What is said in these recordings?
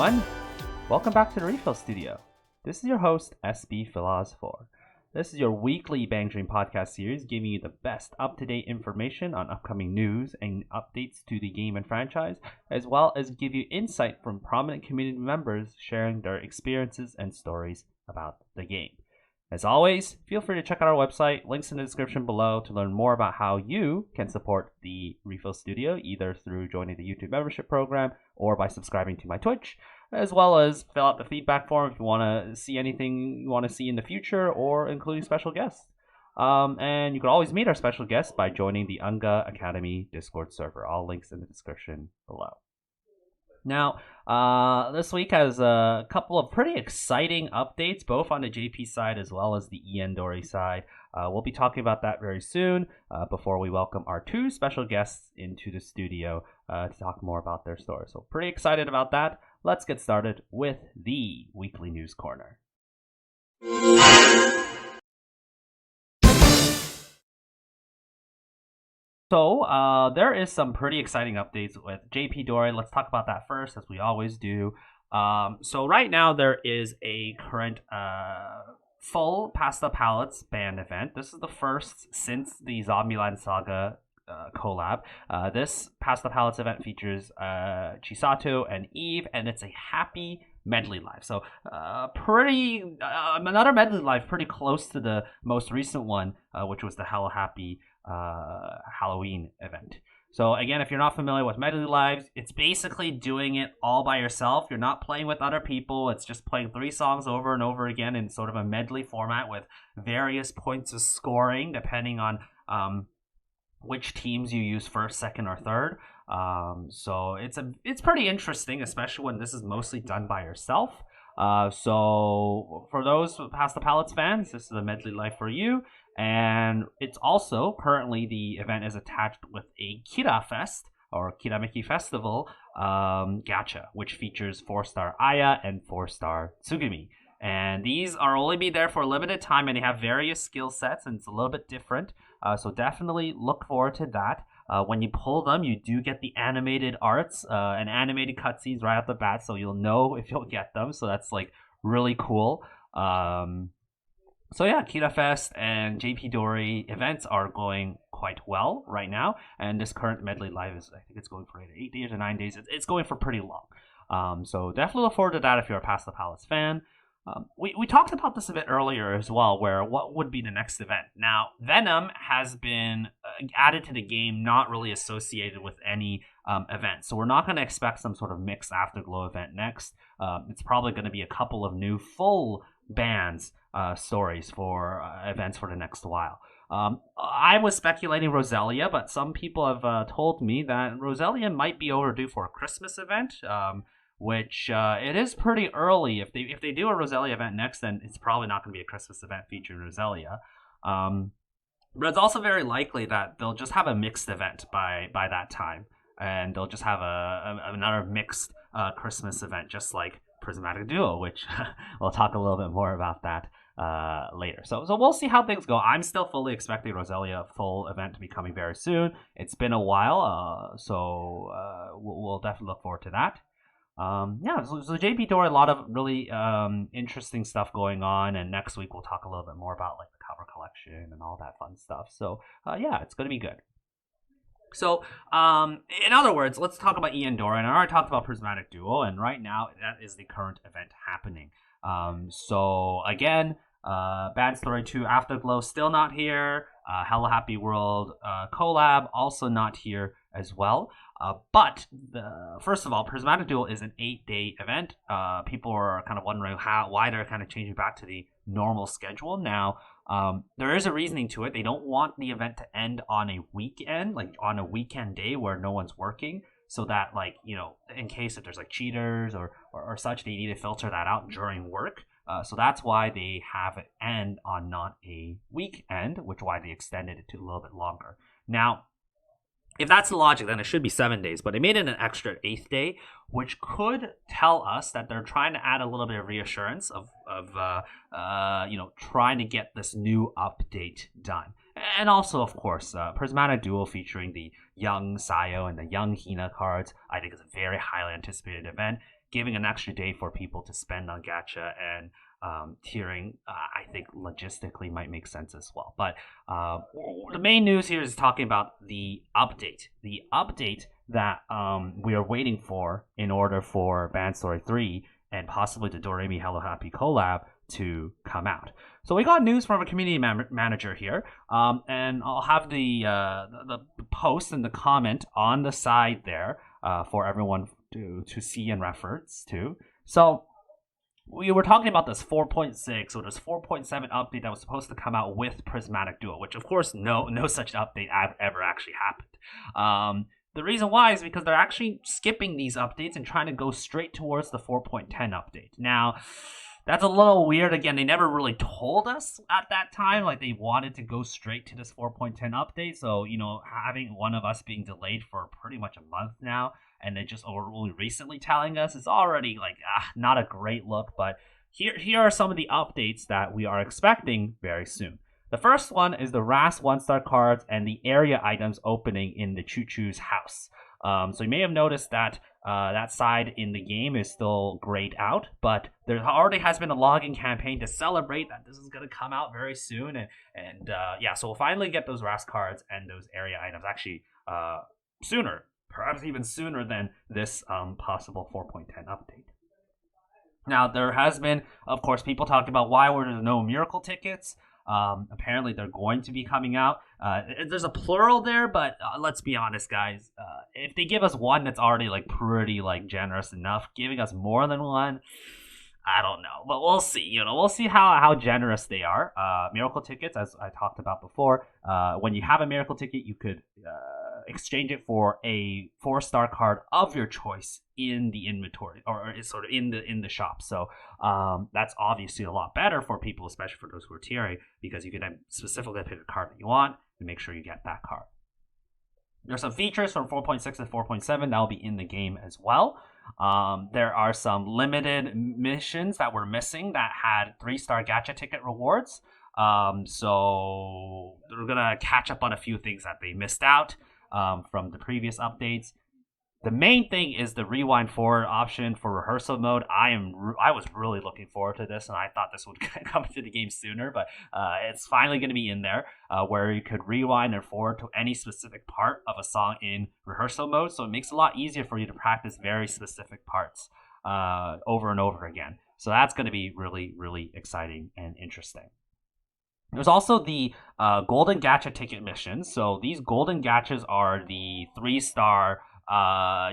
everyone. Welcome back to the RePHIL studio. This is your host, SB Philosopher. This is your weekly Bang Dream podcast series giving you the best up-to-date information on upcoming news and updates to the game and franchise, as well as give you insight from prominent community members sharing their experiences and stories about the game. As always, feel free to check out our website, links in the description below to learn more about how you can support the RePHIL studio, either through joining the YouTube membership program or by subscribing to my Twitch, as well as fill out the feedback form if you want to see anything you want to see in the future or including special guests. And you can always meet our special guests by joining the Unga Academy Discord server. All links in the description below. Now, this week has a couple of pretty exciting updates, both on the JP side as well as the ENdori side. We'll be talking about that very soon before we welcome our two special guests into the studio to talk more about their stories. So pretty excited about that. Let's get started with the Weekly News Corner. So there is some pretty exciting updates with JPdori. Let's talk about that first, as we always do. So right now there is a current full Pass the Palettes band event. This is the first since the Zombieland Saga collab. This Pass the Palettes event features Chisato and Eve, and it's a happy medley live. So another medley live pretty close to the most recent one, which was the Hello Happy Halloween event. So again, if you're not familiar with medley lives, it's basically doing it all by yourself. You're not playing with other people. It's just playing 3 songs over and over again in sort of a medley format with various points of scoring depending on which teams you use first, second, or third. So it's pretty interesting, especially when this is mostly done by yourself. So for those Pass the Palettes fans, this is a medley live for you. And it's also currently the event is attached with a Kira Fest or Kirameki Festival gacha, which features 4-star Aya and 4-star Tsugumi. And these are only be there for a limited time, and they have various skill sets, and it's a little bit different. So definitely look forward to that. When you pull them, you do get the animated arts and animated cutscenes right off the bat, so you'll know if you'll get them. So that's like really cool. So yeah, Kira Fest and JPdori events are going quite well right now, and this current medley live is, I think it's going for 8 days or 9 days. It's going for pretty long. So definitely look forward to that if you're a Pass the Palettes fan. We talked about this a bit earlier as well, where what would be the next event. Now, Venom has been added to the game, not really associated with any event. So we're not going to expect some sort of mixed Afterglow event next. It's probably going to be a couple of new full bands stories for events for the next while. I was speculating Roselia, but some people have told me that Roselia might be overdue for a Christmas event. Which it is pretty early. If they do a Roselia event next, then it's probably not going to be a Christmas event featuring Roselia. But it's also very likely that they'll just have a mixed event by that time, and they'll just have another mixed Christmas event, just like Prismatic Duo, which we'll talk a little bit more about that later. So we'll see how things go. I'm still fully expecting Roselia full event to be coming very soon. It's been a while, so we'll definitely look forward to that. So JPdori, a lot of really interesting stuff going on, and next week we'll talk a little bit more about like the cover collection and all that fun stuff. So it's going to be good. So in other words, let's talk about ENdori. And I already talked about Prismatic Duo, and right now that is the current event happening. So again, Bad Story 2 Afterglow still not here. Hello Happy World collab also not here as well. But first of all, Prismatic Duel is an 8-day event. People are kind of wondering why they're kind of changing back to the normal schedule. Now, there is a reasoning to it. They don't want the event to end on a weekend, like on a weekend day where no one's working, so that in case if there's like cheaters or such, they need to filter that out during work. So that's why they have it end on not a weekend, which why they extended it to a little bit longer. Now, if that's the logic, then it should be 7 days, but they made it an extra 8th day, which could tell us that they're trying to add a little bit of reassurance of trying to get this new update done. And also, of course, Prismatic Duel featuring the young Sayo and the young Hina cards, I think is a very highly anticipated event. giving an extra day for people to spend on gacha and tiering, I think logistically might make sense as well. But the main news here is talking about the update. The update that we are waiting for in order for Bandori 3 and possibly the Doremi Hello Happy collab to come out. So we got news from a community manager here, and I'll have the post and the comment on the side there for everyone to see and reference to. So we were talking about this 4.6 or this 4.7 update that was supposed to come out with Prismatic Duo, which of course no such update ever actually happened. The reason why is because they're actually skipping these updates and trying to go straight towards the 4.10 update. Now, that's a little weird. Again, they never really told us at that time, like they wanted to go straight to this 4.10 update. So, having one of us being delayed for pretty much a month now, and they just only recently telling us, is already like not a great look. But here are some of the updates that we are expecting very soon. The first one is the RAS 1-star cards and the area items opening in the Choo Choo's house. So you may have noticed that that side in the game is still grayed out, but there already has been a login campaign to celebrate that this is going to come out very soon. And so we'll finally get those RAS cards and those area items actually sooner, perhaps even sooner than this possible 4.10 update. Now, there has been, of course, people talking about why were there no miracle tickets. Apparently they're going to be coming out. There's a plural there, but let's be honest, guys. If they give us one, that's already like pretty like generous enough. Giving us more than one, I don't know, but we'll see. We'll see how generous they are. Miracle tickets, as I talked about before. When you have a miracle ticket, you could exchange it for a 4-star card of your choice in the inventory or sort of in the shop. So that's obviously a lot better for people, especially for those who are tiering, because you can then specifically pick a card that you want and make sure you get that card. There's some features from 4.6 and 4.7 that will be in the game as well. There are some limited missions that were missing that had 3-star gacha ticket rewards. So they're gonna catch up on a few things that they missed out from the previous updates. The main thing is the rewind forward option for rehearsal mode. I was really looking forward to this, and I thought this would come to the game sooner, but it's finally going to be in there, where you could rewind and forward to any specific part of a song in rehearsal mode. So it makes it a lot easier for you to practice very specific parts over and over again. So that's going to be really, really exciting and interesting. There's also the golden gacha ticket missions. So these golden gachas are the 3-star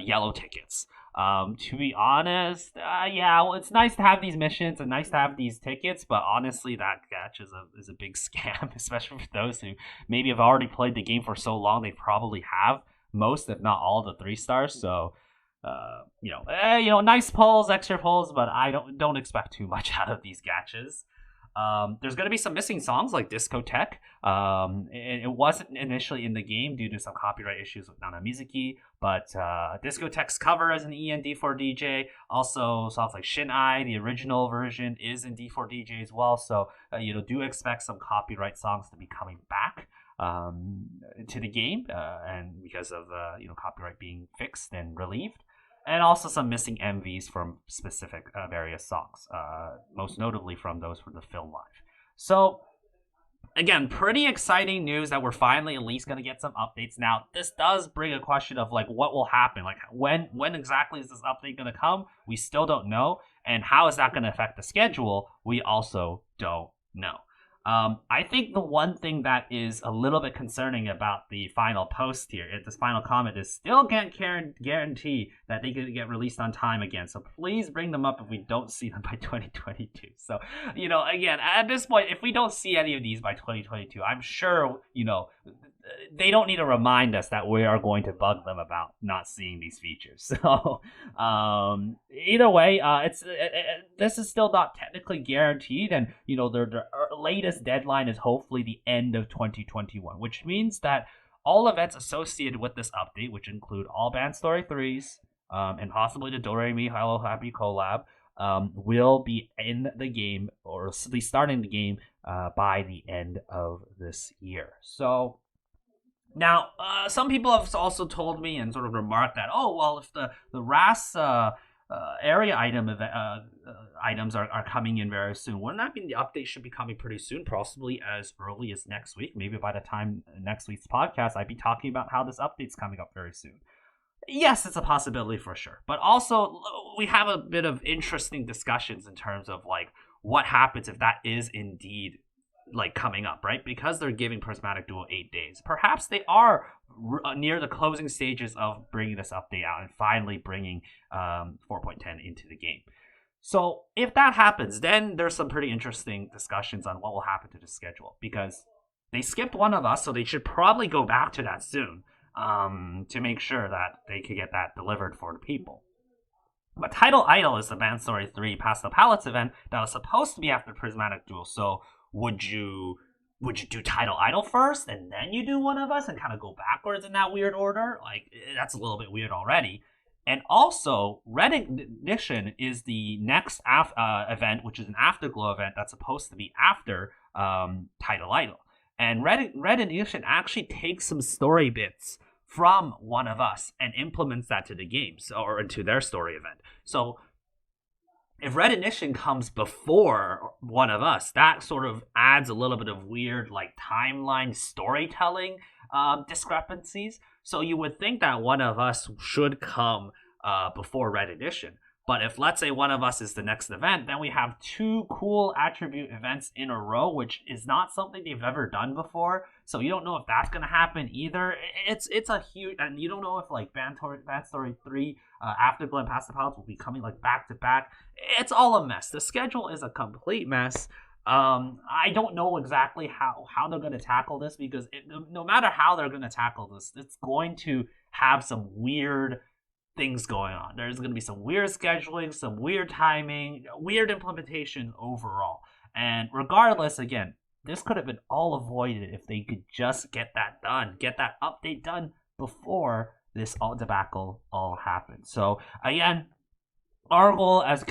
yellow tickets. To be honest, it's nice to have these missions and nice to have these tickets, but honestly, that gacha is a big scam, especially for those who maybe have already played the game for so long. They probably have most, if not all, the 3 stars. So, nice pulls, extra pulls, but I don't expect too much out of these gachas. There's going to be some missing songs like Discotheque. It wasn't initially in the game due to some copyright issues with Nana Mizuki, but Discotheque's cover is an END4DJ. Also, songs like Shin Ai, the original version, is in D4DJ as well. So, do expect some copyright songs to be coming back to the game, and because of copyright being fixed and relieved. And also some missing MVs from specific various songs, most notably from those from the film live. So, again, pretty exciting news that we're finally at least going to get some updates. Now, this does bring a question of, like, what will happen? Like, when exactly is this update going to come? We still don't know. And how is that going to affect the schedule? We also don't know. I think the one thing that is a little bit concerning about the final post here, this final comment, is still can't guarantee that they can get released on time again. So please bring them up if we don't see them by 2022. So, again, at this point, if we don't see any of these by 2022, I'm sure, they don't need to remind us that we are going to bug them about not seeing these features. So, either way, this is still not technically guaranteed, and their latest deadline is hopefully the end of 2021, which means that all events associated with this update, which include all Bandori 3s, and possibly the Doremi Hello Happy collab, will be in the game, or at least starting the game, by the end of this year. So. Now, some people have also told me and sort of remarked that, if the RAS area items are coming in very soon. Wouldn't that mean the update should be coming pretty soon, possibly as early as next week? Maybe by the time next week's podcast, I'd be talking about how this update's coming up very soon. Yes, it's a possibility for sure. But also, we have a bit of interesting discussions in terms of like what happens if that is indeed like coming up, right? Because they're giving Prismatic Duel 8 days. Perhaps they are near the closing stages of bringing this update out and finally bringing 4.10 into the game. So if that happens, then there's some pretty interesting discussions on what will happen to the schedule, because they skipped one of us, so they should probably go back to that soon to make sure that they could get that delivered for the people. But Title Idol is the Bandori 3 Pass the Palettes event that was supposed to be after Prismatic Duel. So would you do Title Idol first and then you do one of us and kind of go backwards in that weird order? Like, that's a little bit weird already. And also, Red Ignition is the next event, which is an Afterglow event that's supposed to be after Title Idol. And Red Ignition actually takes some story bits from one of us and implements that to the game, or into their story event. So if Red Ignition comes before one of us, that sort of adds a little bit of weird like timeline storytelling discrepancies. So you would think that one of us should come before Red Ignition. But if, let's say, one of us is the next event, then we have 2 cool attribute events in a row, which is not something they've ever done before. So you don't know if that's going to happen either. It's a huge, and you don't know if like Bandori 3 Afterglow and Pass the Palettes will be coming like back to back. It's all a mess. The schedule is a complete mess. I don't know exactly how they're going to tackle this, because no matter how they're going to tackle this, it's going to have some weird things going on. There's going to be some weird scheduling, some weird timing, weird implementation overall. And regardless, again, this could have been all avoided if they could just get that done, get that update done before this all debacle all happened. So again, our goal as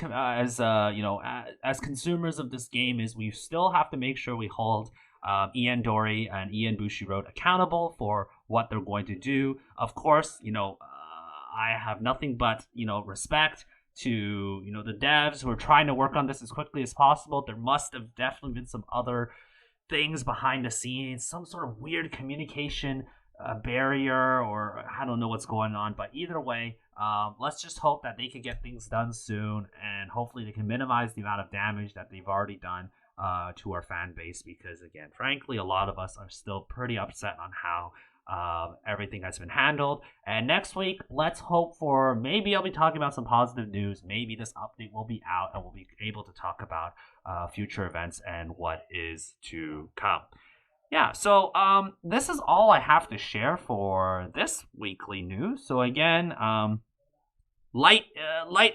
consumers of this game is we still have to make sure we hold ENdori and Bushiroad accountable for what they're going to do. Of course, I have nothing but, respect to, the devs who are trying to work on this as quickly as possible. There must have definitely been some other things behind the scenes, some sort of weird communication barrier, or I don't know what's going on. But either way, let's just hope that they can get things done soon, and hopefully they can minimize the amount of damage that they've already done to our fan base, because again, frankly, a lot of us are still pretty upset on how everything has been handled. And next week, let's hope for, maybe I'll be talking about some positive news. Maybe this update will be out and we'll be able to talk about future events and what is to come. Yeah, so this is all I have to share for this weekly news. So again, light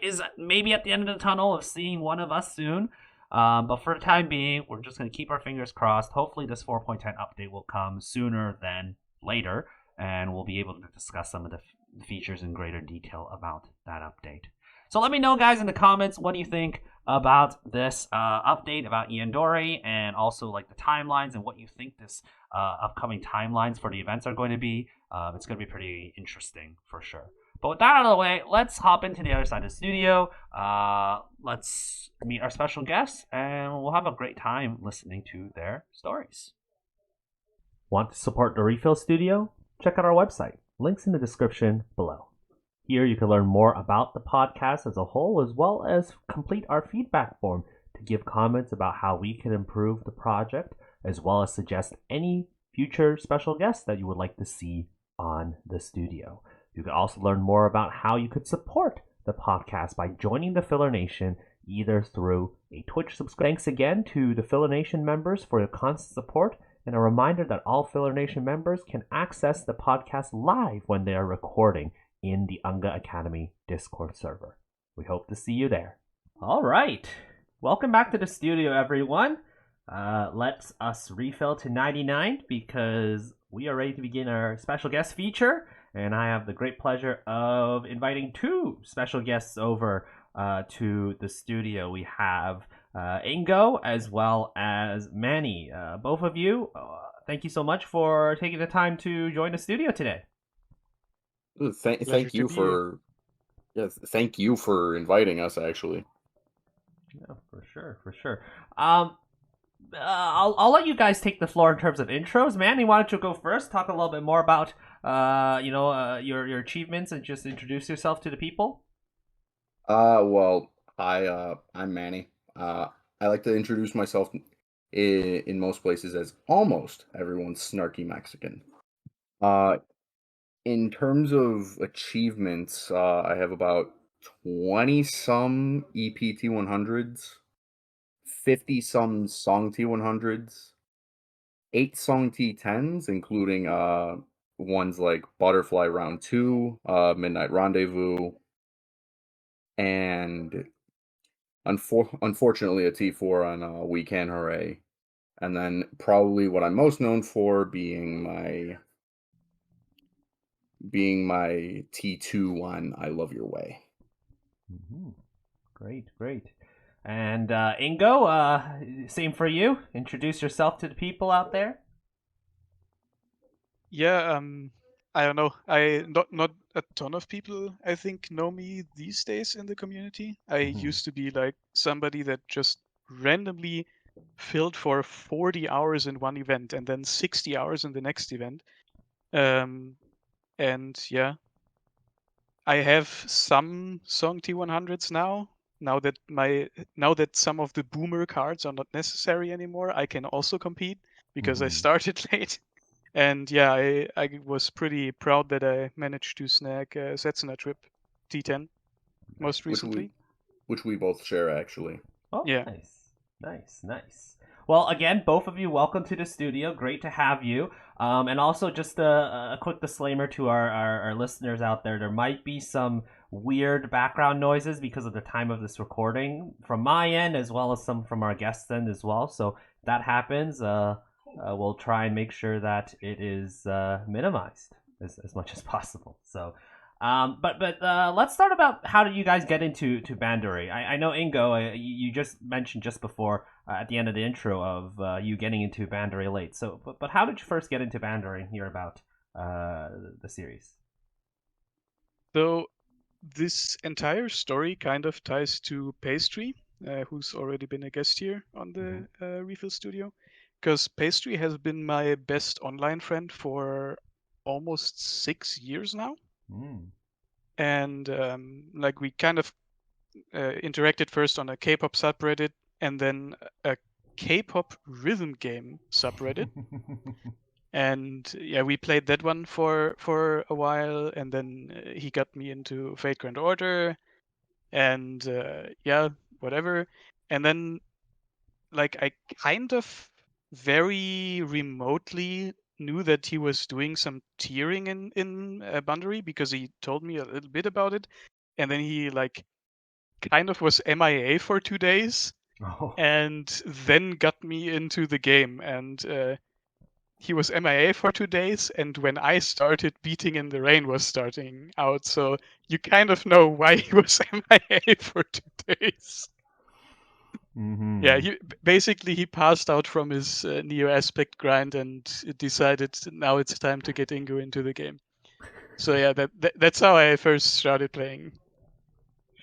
is maybe at the end of the tunnel of seeing one of us soon. But for the time being, we're just going to keep our fingers crossed. Hopefully this 4.10 update will come sooner than later, and we'll be able to discuss some of the features in greater detail about that update. So let me know, guys, in the comments, what do you think about this update about ENdori, and also like the timelines and what you think this upcoming timelines for the events are going to be. It's going to be pretty interesting for sure. But with that out of the way, let's hop into the other side of the studio. Let's meet our special guests, and we'll have a great time listening to their stories. Want to support the RePHIL studio? Check out our website. Links in the description below. Here you can learn more about the podcast as a whole, as well as complete our feedback form to give comments about how we can improve the project, as well as suggest any future special guests that you would like to see on the studio. You can also learn more about how you could support the podcast by joining the Filler Nation, either through a Twitch subscription. Thanks again to the Filler Nation members for your constant support, and a reminder that all Filler Nation members can access the podcast live when they are recording in the Unga Academy Discord server. We hope to see you there. All right. Welcome back to the studio, everyone. Let's us refill to 99 because we are ready to begin our special guest feature. And I have the great pleasure of inviting 2 special guests over to the studio. We have Ingo as well as Manny. Both of you, thank you so much for taking the time to join the studio today. Thank you for Yes, thank you for inviting us, actually. Yeah, for sure, for sure. Um, I'll let you guys take the floor in terms of intros. Manny, why don't you go first? Talk a little bit more about your achievements and just introduce yourself to the people. Well, I'm Manny. I like to introduce myself in most places as almost everyone's snarky Mexican. Uh, in terms of achievements, I have about 20 some EPT 100s, 50 some Song T100s, 8 Song T10s, including ones like Butterfly Round 2, Midnight Rendezvous, and unfortunately a T4 on We Can Hooray. And then probably what I'm most known for being my T2 on I Love Your Way. Mm-hmm. Great, great. And Ingo, same for you. Introduce yourself to the people out there. Yeah, I don't know. I not a ton of people I think know me these days in the community. I Mm-hmm. used to be like somebody that just randomly filled for 40 hours in one event and then 60 hours in the next event. Um, and yeah, I have some Song T100s now. Now that some of the boomer cards are not necessary anymore, I can also compete because I Mm-hmm. started late. And yeah, I was pretty proud that I managed to snag Setsuna Trip T10 most Which we recently. which we both share actually. Oh, Yeah. nice, nice, nice. Well, again, both of you, welcome to the studio. Great to have you. And also, just a quick disclaimer to our listeners out there: there might be some weird background noises because of the time of this recording from my end, as well as some from our guests' end as well. So if that happens, we'll try and make sure that it is minimized as much as possible. So but let's start about how did you guys get into Bandori? I know Ingo, you just mentioned just before at the end of the intro of you getting into Bandori late. So, but how did you first get into Bandori and hear about the series? So this entire story kind of ties to Pastry, who's already been a guest here on Mm-hmm. the Refill Studio, because Pastry has been my best online friend for almost 6 years now, Mm. and like we kind of interacted first on a K-pop subreddit and then a K-pop rhythm game subreddit. And yeah, we played that one for a while, and then he got me into Fate Grand Order, and yeah, whatever. And then like I kind of very remotely knew that he was doing some tiering in Bandori because he told me a little bit about it, and then he like kind of was MIA for 2 days Oh. and then got me into the game. And he was MIA for 2 days, and when I started, Beating in the Rain was starting out. So you kind of know why he was MIA for 2 days. Yeah, Mm-hmm. basically he passed out from his Neo Aspect grind and decided now it's time to get Ingo into the game. So yeah, that's how I first started playing.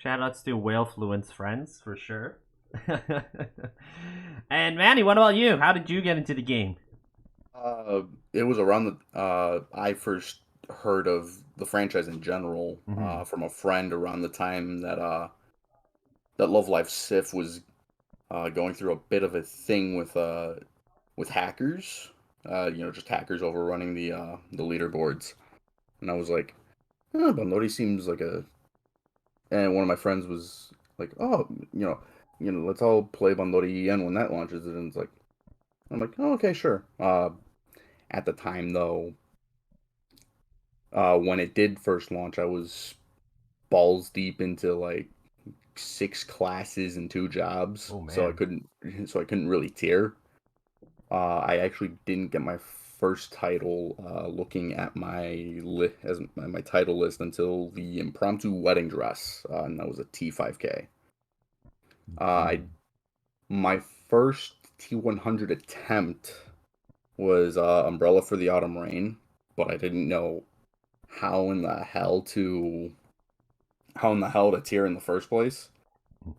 Shoutouts to Whale Fluent's friends for sure. And Manny, what about you? How did you get into the game? Uh, it was around the I first heard of the franchise in general Mm-hmm. from a friend around the time that Love Live Sif was going through a bit of a thing with hackers, just hackers overrunning the leaderboards, and I was like, Bandori seems like a. And one of my friends was like, oh, let's all play Bandori EN when that launches, and it's like, I'm like, oh, okay, sure. At the time though, when it did first launch, I was balls deep into like 6 classes and 2 jobs, Oh so I man. couldn't, so I couldn't really tier. I actually didn't get my first title looking at my title list until the impromptu wedding dress, and that was a T5K. I Mm-hmm. My first T100 attempt was Umbrella for the Autumn Rain, but I didn't know how in the hell how in the hell to tier in the first place.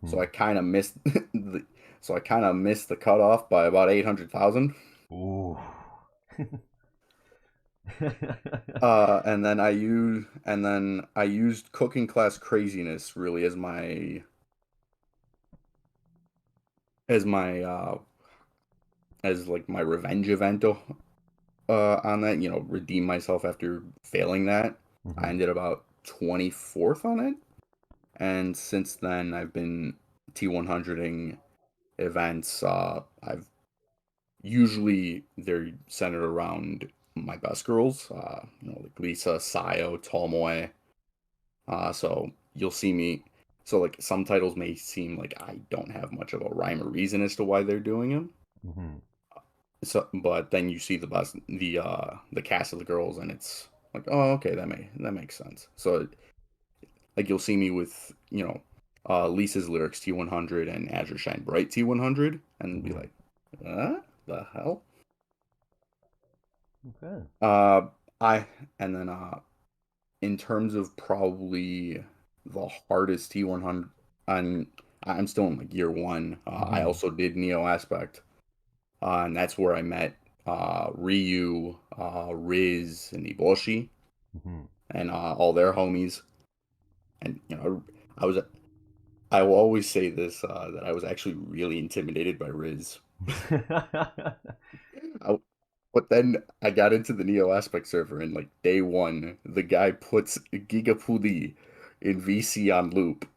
So I kind of missed the cutoff by about 800,000. Ooh. And then I used cooking class craziness really as my as my as like my revenge event on that, redeem myself after failing that. I ended about 24th on it. And since then I've been T100ing events. I've usually they're centered around my best girls, like Lisa, Sayo, Tomoe. So you'll see me. So like some titles may seem like I don't have much of a rhyme or reason as to why they're doing them. So, but then you see the cast of the girls, and it's like, oh, okay, that makes sense. So like you'll see me with Lisa's lyrics T100 and Azure Shine Bright T100, and be like, the hell? Okay. I and then in terms of probably the hardest T100, I'm still in like year one. I also did Neo Aspect, and that's where I met Ryu, Riz, and Iboshi, and all their homies. And I was I will always say this that I was actually really intimidated by Riz. I, but then I got into the Neo Aspect server, and like day one, the guy puts Gigapuli in VC on loop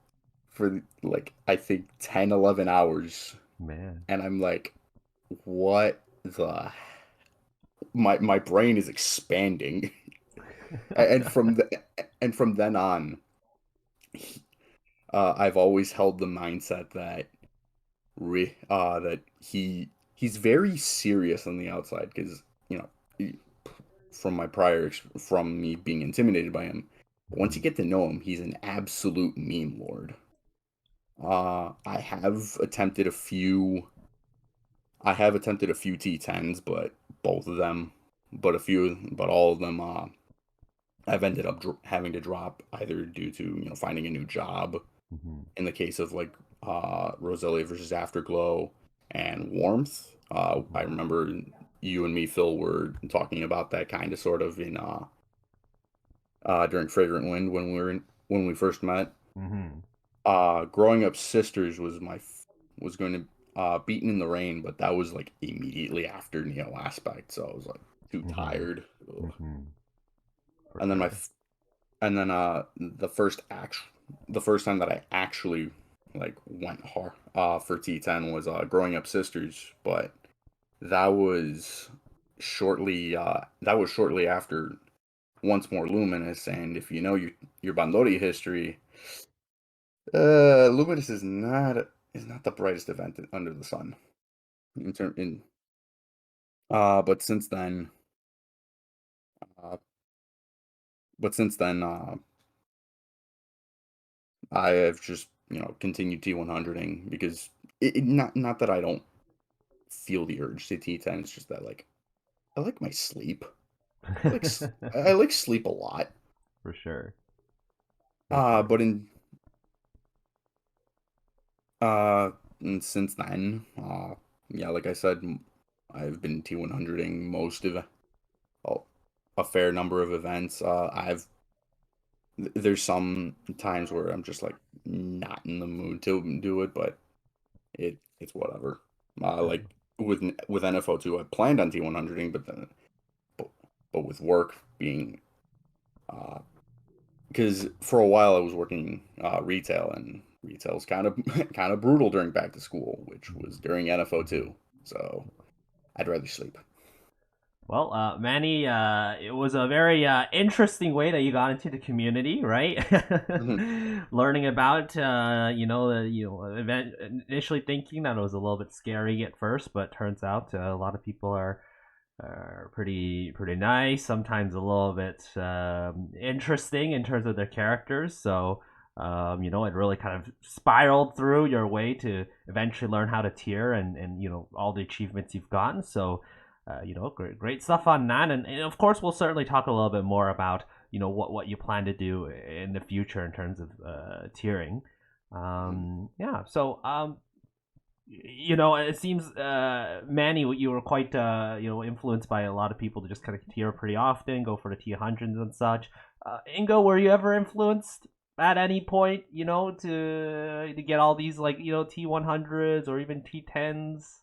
for like I think 10, 11 hours. Man. And I'm like, what the my brain is expanding. and from then on, I've always held the mindset that that he's very serious on the outside because from from me being intimidated by him. But once you get to know him, he's an absolute meme lord. I have attempted a few. I have attempted a few T10s, but all of them, I've ended up having to drop either due to finding a new job. In the case of like Roselia versus Afterglow and Warmth, I remember you and me, Phil, were talking about that kind of sort of in during Fragrant Wind when we first met. Growing Up Sisters was going to Beaten in the Rain, but that was like immediately after Neo Aspect, so I was like too tired. And then the first time that I actually like went hard for T10 was Growing Up Sisters, but that was shortly after Once More Luminous, and if you know your Bandori history, Luminous is not the brightest event under the sun. But since then, uh, but since then, I have just continued T100ing because not that I don't feel the urge to T10. It's just that like I like my sleep. I like sleep a lot. For sure. But and since then, yeah, like I said, I've been T100ing most of a fair number of events. There's some times where I'm just like not in the mood to do it, but it's whatever. Like with NFO2, I planned on T100ing, but with work being because for a while I was working retail, and retail's kind of kind of brutal during back to school, which was during NFO2. So I'd rather sleep. Well, Manny, it was a very interesting way that you got into the community, right? Learning about, event. Initially thinking that it was a little bit scary at first, but turns out a lot of people are pretty nice. Sometimes a little bit interesting in terms of their characters. So, it really kind of spiraled through your way to eventually learn how to tier and all the achievements you've gotten. So great stuff on that, and of course we'll certainly talk a little bit more about what you plan to do in the future in terms of tiering. Yeah, so it seems Manny, you were quite influenced by a lot of people to just kind of tier pretty often, go for the T100s and such. Ingo, were you ever influenced at any point, to get all these T100s or even T10s?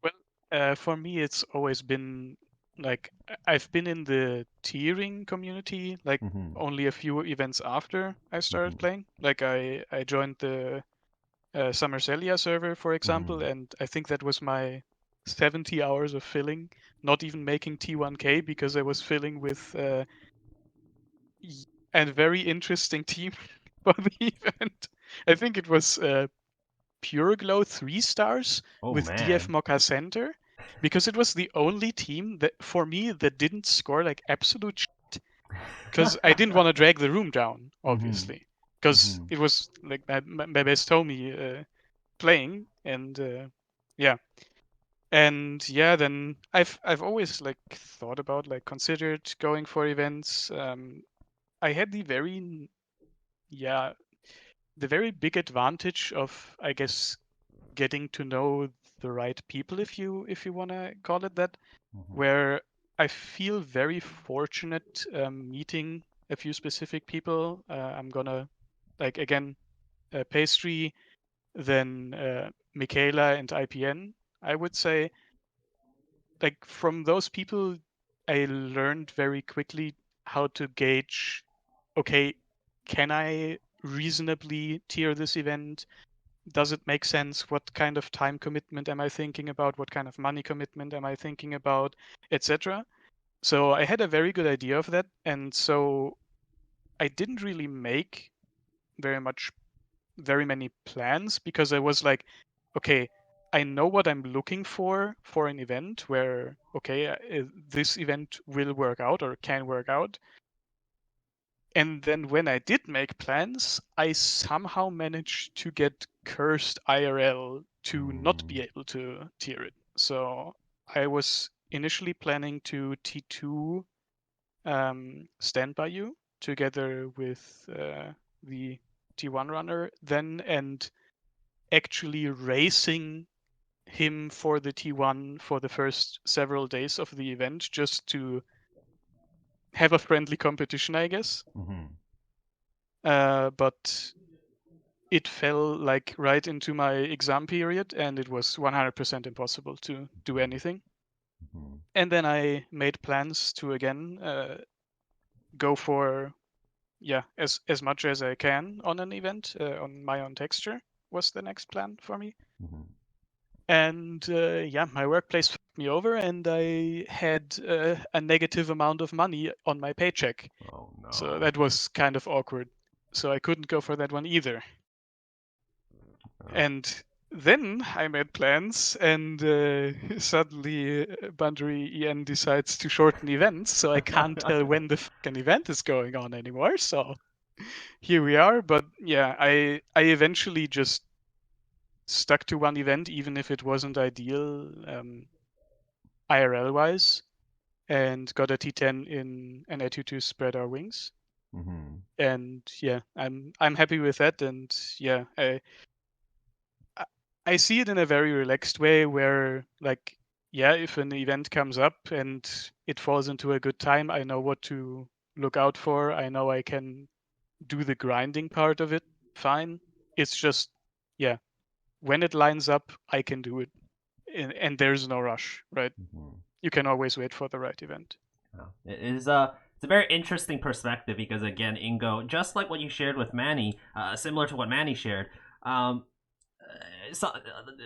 Well, for me, it's always been like I've been in the tiering community like only a few events after I started playing. Like I joined the Summer Celia server, for example, and I think that was my 70 hours of filling, not even making T1K because I was filling with a very interesting team for the event. I think it was Pure Glow 3 stars with DF Mocha Center, because it was the only team that for me that didn't score like absolute shit. Because I didn't want to drag the room down, obviously, because it was like my best homie playing, and yeah, and yeah, then I've always like thought about like considered going for events. I had the very big advantage of, I guess, getting to know the right people, if you want to call it that, where I feel very fortunate meeting a few specific people. I'm gonna like again Pastry, then Michaela and IPN. I would say like from those people, I learned very quickly how to gauge, okay, can I reasonably tier this event? Does it make sense? What kind of time commitment am I thinking about? What kind of money commitment am I thinking about, etc. So I had a very good idea of that, and so I didn't really make very many plans, because I was like, okay, I know what I'm looking for an event where, okay, this event will work out or can work out. And then when I did make plans, I somehow managed to get cursed IRL to not be able to tier it. So I was initially planning to T2 Stand By You together with the T1 runner then, and actually racing him for the T1 for the first several days of the event, just to have a friendly competition, I guess. But it fell like right into my exam period, and it was 100% impossible to do anything. And then I made plans to again go for as much as I can on an event on my own texture was the next plan for me. And my workplace fucked me over, and I had a negative amount of money on my paycheck. Oh no! So that was kind of awkward. So I couldn't go for that one either. And then I made plans, and suddenly Bandori EN decides to shorten events, so I can't tell when the fucking event is going on anymore. So here we are. But yeah, I eventually just stuck to one event, even if it wasn't ideal IRL wise, and got a T10 in an Etude to spread our wings. And yeah, I'm happy with that. And yeah, I see it in a very relaxed way, where like, yeah, if an event comes up and it falls into a good time, I know what to look out for. I know I can do the grinding part of it fine. It's just, yeah, when it lines up, I can do it. And there's no rush, right? You can always wait for the right event. It is it's a very interesting perspective, because again, Ingo, just like what you shared with Manny, similar to what Manny shared, so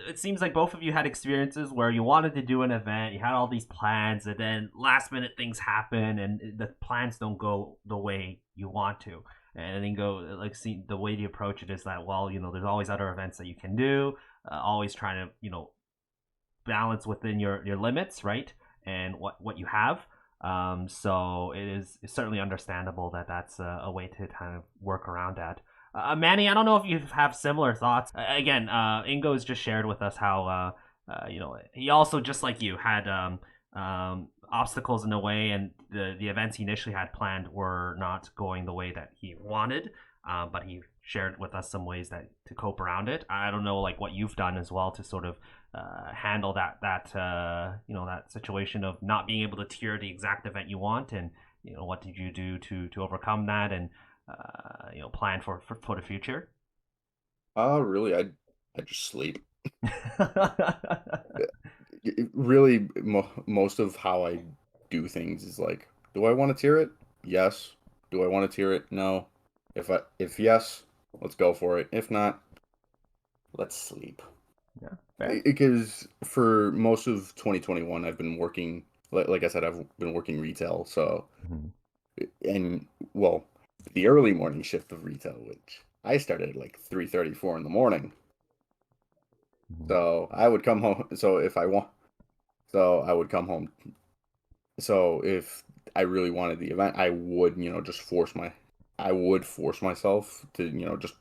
it seems like both of you had experiences where you wanted to do an event, you had all these plans, and then last minute things happen, and the plans don't go the way you want to. And Ingo, like, see, the way you approach it is that, well, there's always other events that you can do, always trying to, balance within your limits, right? And what you have. So it's certainly understandable that that's a way to kind of work around that. Manny, I don't know if you have similar thoughts. Again, Ingo's just shared with us how he also, just like you, had obstacles in the way, and the events he initially had planned were not going the way that he wanted. But he shared with us some ways that to cope around it. I don't know, like what you've done as well to sort of handle that situation of not being able to tier the exact event you want, and what did you do to overcome that, and plan for the future. Really, I just sleep. Really, most of how I do things is like, do I want to tier it? Yes. Do I want to tier it? No. If yes, let's go for it. If not, let's sleep. Yeah, fair. Because for most of 2021, I've been working, like I said, I've been working retail. So, and well, the early morning shift of retail, which I started at like 3:34 in the morning. So I would come home. So I would come home. So if I really wanted the event, I would, just I would force myself to, just,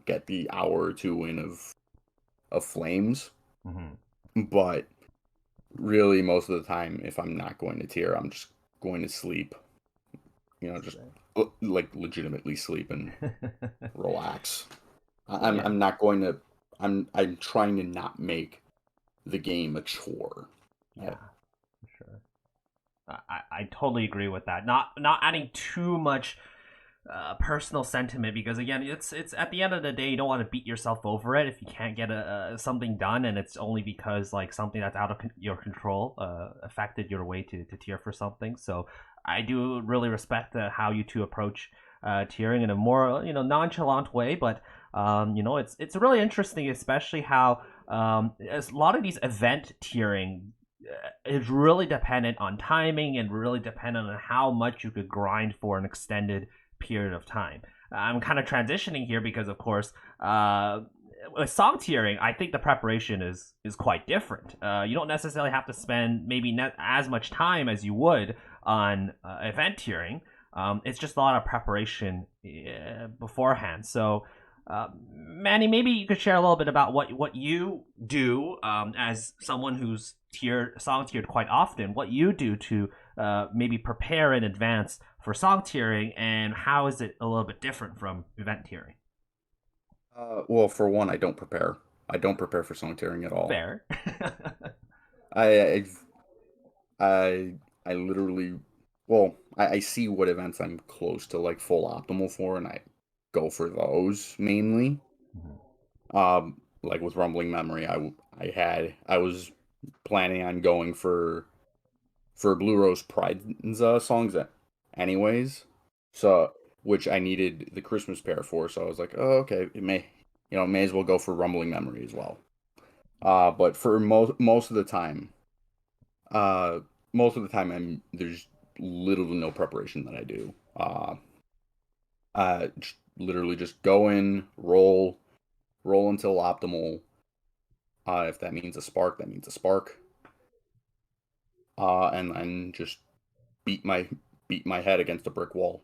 get the hour or two in of flames. But really, most of the time, if I'm not going to tier, I'm just going to sleep. Just like legitimately sleep and relax. I'm not going to. I'm trying to not make the game a chore. Yeah, for sure. I totally agree with that. Not adding too much personal sentiment, because again, it's at the end of the day, you don't want to beat yourself over it if you can't get something done, and it's only because like something that's out of your control affected your way to tier for something. So I do really respect how you two approach tiering in a more nonchalant way, but it's really interesting, especially how as a lot of these event tiering is really dependent on timing and really dependent on how much you could grind for an extended period of time. I'm kind of transitioning here because, of course, with song tiering, I think the preparation is quite different. You don't necessarily have to spend maybe not as much time as you would on event tiering. It's just a lot of preparation beforehand. So, Manny, maybe you could share a little bit about what you do as someone who's song tiered quite often. What you do to maybe prepare in advance for song tiering, and how is it a little bit different from event tiering? Well, for one, I don't prepare. I don't prepare for song tiering at all. Fair. I I literally, well, I see what events I'm close to like full optimal for, and I go for those mainly. Like with Rumbling Memory, I was planning on going for Blue Rose Pride's songs anyways. So which I needed the Christmas pair for, so I was like, oh okay, may as well go for Rumbling Memory as well. But for most of the time, uh, there's little to no preparation that I do. Literally just go in, roll until optimal. If that means a spark, that means a spark. And then just beat my head against a brick wall.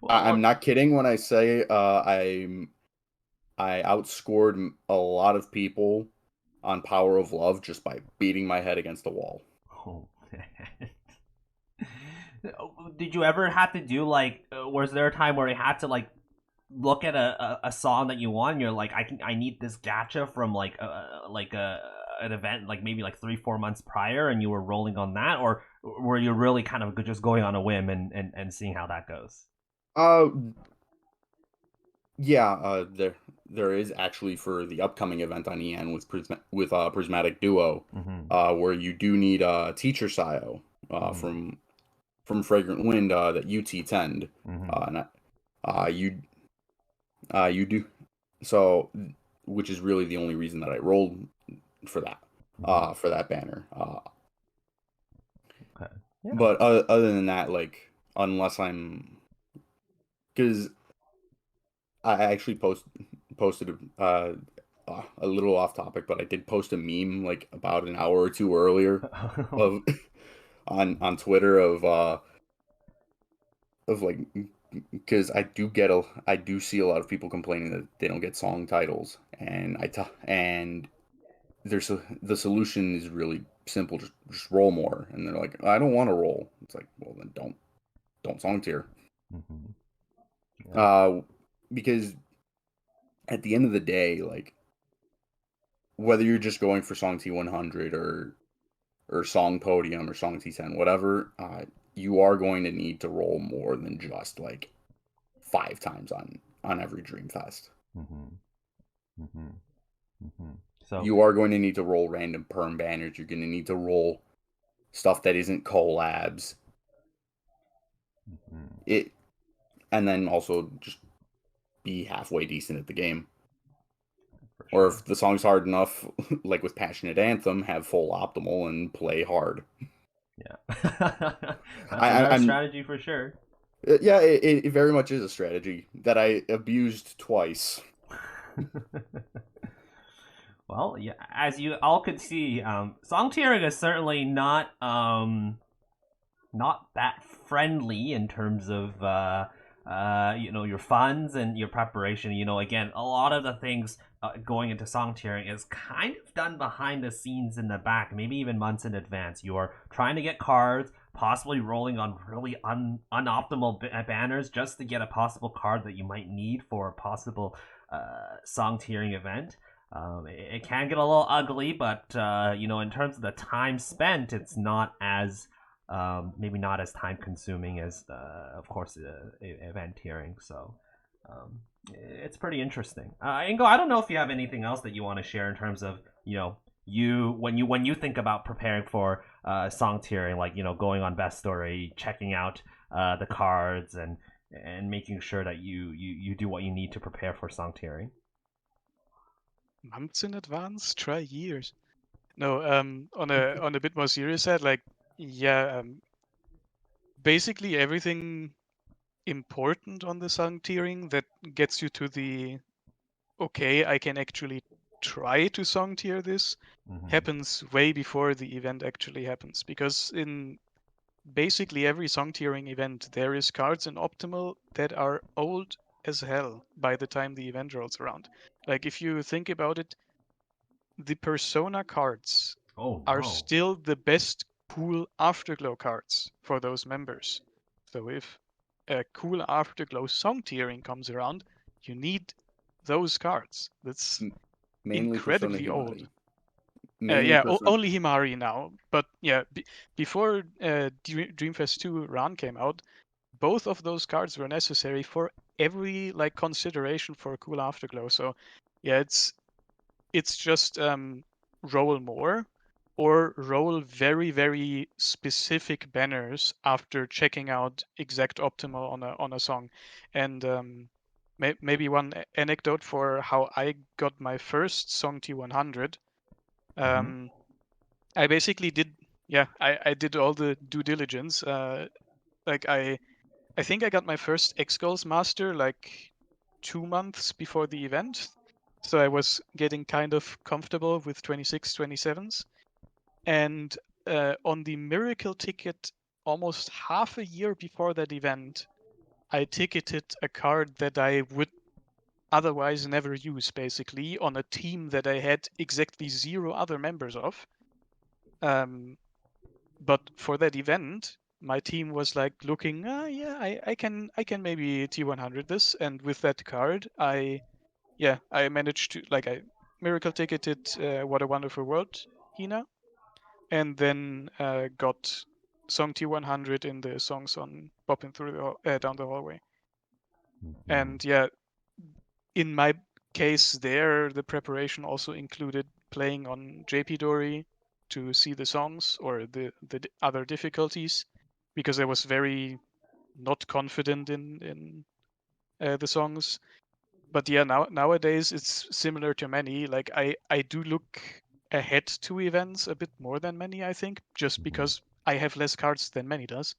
I'm not kidding when I say I outscored a lot of people on Power of Love just by beating my head against the wall. Oh, did you ever have to do like? Was there a time where you had to like look at a song that you want, and you're like, I need this gacha from like an event like maybe like 3-4 months prior, and you were rolling on that, or were you really kind of just going on a whim and seeing how that goes? Uh, yeah. There is actually for the upcoming event on with Prismatic Duo, where you do need Teacher Sayo from Fragrant Wind that UT tend, and you do so, which is really the only reason that I rolled for that banner. Okay. Yeah. But other than that, like unless I'm, because I actually posted a little off topic, but I did post a meme like about an hour or two earlier of on Twitter of like because I do see a lot of people complaining that they don't get song titles, and the solution is really simple, just roll more, and they're like, I don't want to roll. It's like, well then don't song tier. Yeah. Because at the end of the day, like, whether you're just going for song T100 or song podium or song T10, whatever, you are going to need to roll more than just like 5 times on every Dreamfest. So You are going to need to roll random perm banners. You're going to need to roll stuff that isn't collabs. And then also just be halfway decent at the game. Or if the song's hard enough, like with Passionate Anthem, have full optimal and play hard. Yeah. That's another strategy for sure. Yeah, it very much is a strategy that I abused twice. Well, yeah, as you all could see, song tiering is certainly not that friendly in terms of your funds and your preparation. Again, a lot of the things going into song tiering is kind of done behind the scenes in the back, maybe even months in advance. You're trying to get cards, possibly rolling on really unoptimal banners just to get a possible card that you might need for a possible song tiering event. It can get a little ugly, but in terms of the time spent, it's not as maybe not as time consuming as, of course, event tiering. So it's pretty interesting. Ingo, I don't know if you have anything else that you want to share in terms of when you think about preparing for song tiering, like going on BestDori, checking out the cards, and making sure that you do what you need to prepare for song tiering. Months in advance, try years. No, on a bit more serious side, like, yeah, basically everything important on the song tiering that gets you to the okay, I can actually try to song tier this happens way before the event actually happens, because in basically every song tiering event there is cards in optimal that are old as hell by the time the event rolls around. Like, if you think about it, the persona cards are still the best cool afterglow cards for those members. So if a cool afterglow song tiering comes around, you need those cards. That's Mainly Persona incredibly old. Himari. Mainly Persona. Only Himari now. But yeah, before Dreamfest 2 Ran came out, both of those cards were necessary for every like consideration for a cool afterglow. So yeah, it's just roll more or roll very, very specific banners after checking out exact optimal on a song. And maybe one anecdote for how I got my first song T100. I basically did, I did all the due diligence. Like I think I got my first X Goals Master like 2 months before the event. So I was getting kind of comfortable with 26, 27s. And on the Miracle ticket, almost half a year before that event, I ticketed a card that I would otherwise never use, basically, on a team that I had exactly 0 other members of. But for that event, my team was like looking, I can maybe T100 this, and with that card, I managed to I miracle ticketed What a Wonderful World, Hina, and then got song T100 in the songs on Popping Through Down the Hallway. And yeah, in my case there, the preparation also included playing on JPdori to see the songs or the other difficulties, because I was very not confident in the songs. But yeah, nowadays it's similar to Manny. Like, I do look ahead to events a bit more than Manny, I think, just because I have less cards than Manny does.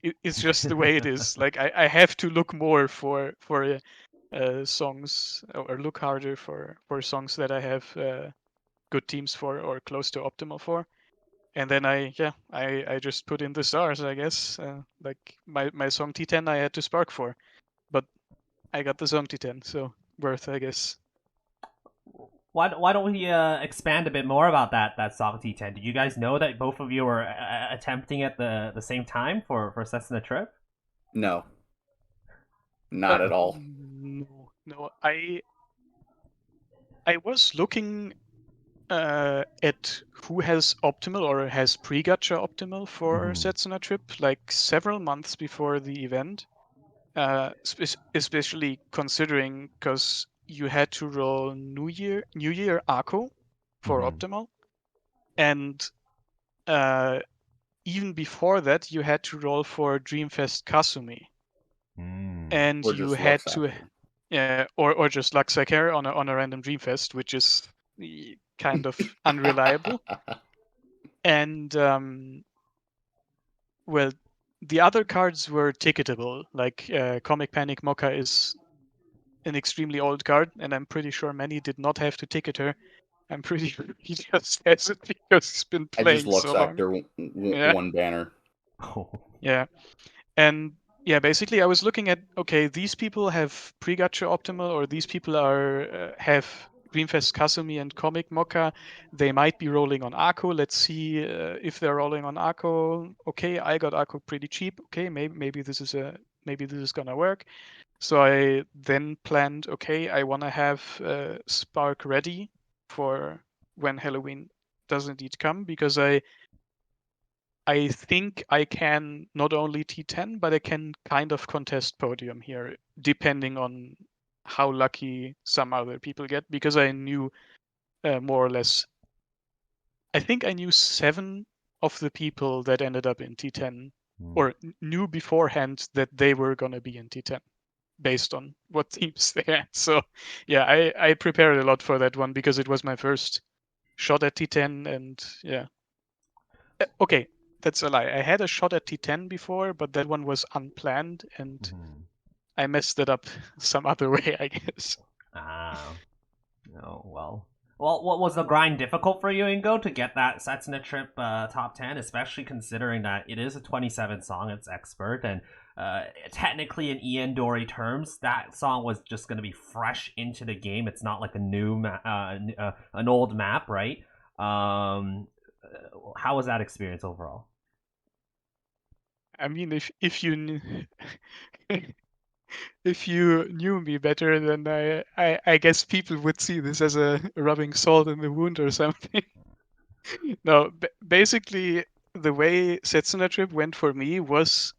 It's just the way it is. Like, I have to look more for songs, or look harder for songs that I have good teams for or close to optimal for. And then I just put in the stars, I guess. Like my song T10 I had to spark for, but I got the song T10, so worth, I guess. Why don't we expand a bit more about that song T10? Did you guys know that both of you were attempting at the same time for Cessna Trip? No, not at all. No. I was looking at who has optimal or has pre-gacha optimal for Setsuna Trip like several months before the event, especially considering because you had to roll New Year Ako for optimal, and even before that you had to roll for Dreamfest Kasumi, and Or you just had Lux to Factor. or just Luxaker on a random Dreamfest, which is kind of unreliable. And well, the other cards were ticketable. Like Comic Panic Mocha is an extremely old card, and I'm pretty sure Manny did not have to ticket her. I'm pretty sure he just has it because he's been I just playing Lux so long. Factor Yeah. one banner. Yeah. And yeah, basically I was looking at, okay, these people have pre-gacha optimal, or these people are have Dreamfest Kasumi and Comic Mocha. They might be rolling on Ako. Let's see if they're rolling on Ako. Okay, I got Ako pretty cheap. Okay, maybe this is gonna work. So I then planned, okay, I wanna have Spark ready for when Halloween does indeed come, because I think I can not only T10, but I can kind of contest podium here, depending on how lucky some other people get, because I knew more or less. I think I knew 7 of the people that ended up in T10, or knew beforehand that they were going to be in T10 based on what teams they had. So yeah, I prepared a lot for that one because it was my first shot at T10, and yeah. Okay, that's a lie. I had a shot at T10 before, but that one was unplanned, and I messed it up some other way, I guess. Ah, oh well. Well, what was the grind difficult for you, Ingo, to get that Setsuna Trip top 10, especially considering that it is a 27 song, it's expert, and technically in ENdori terms, that song was just going to be fresh into the game. It's not like a new an old map, right? How was that experience overall? I mean, if you if you knew me better, then I guess people would see this as a rubbing salt in the wound or something. No, basically the way Setsuna Trip went for me was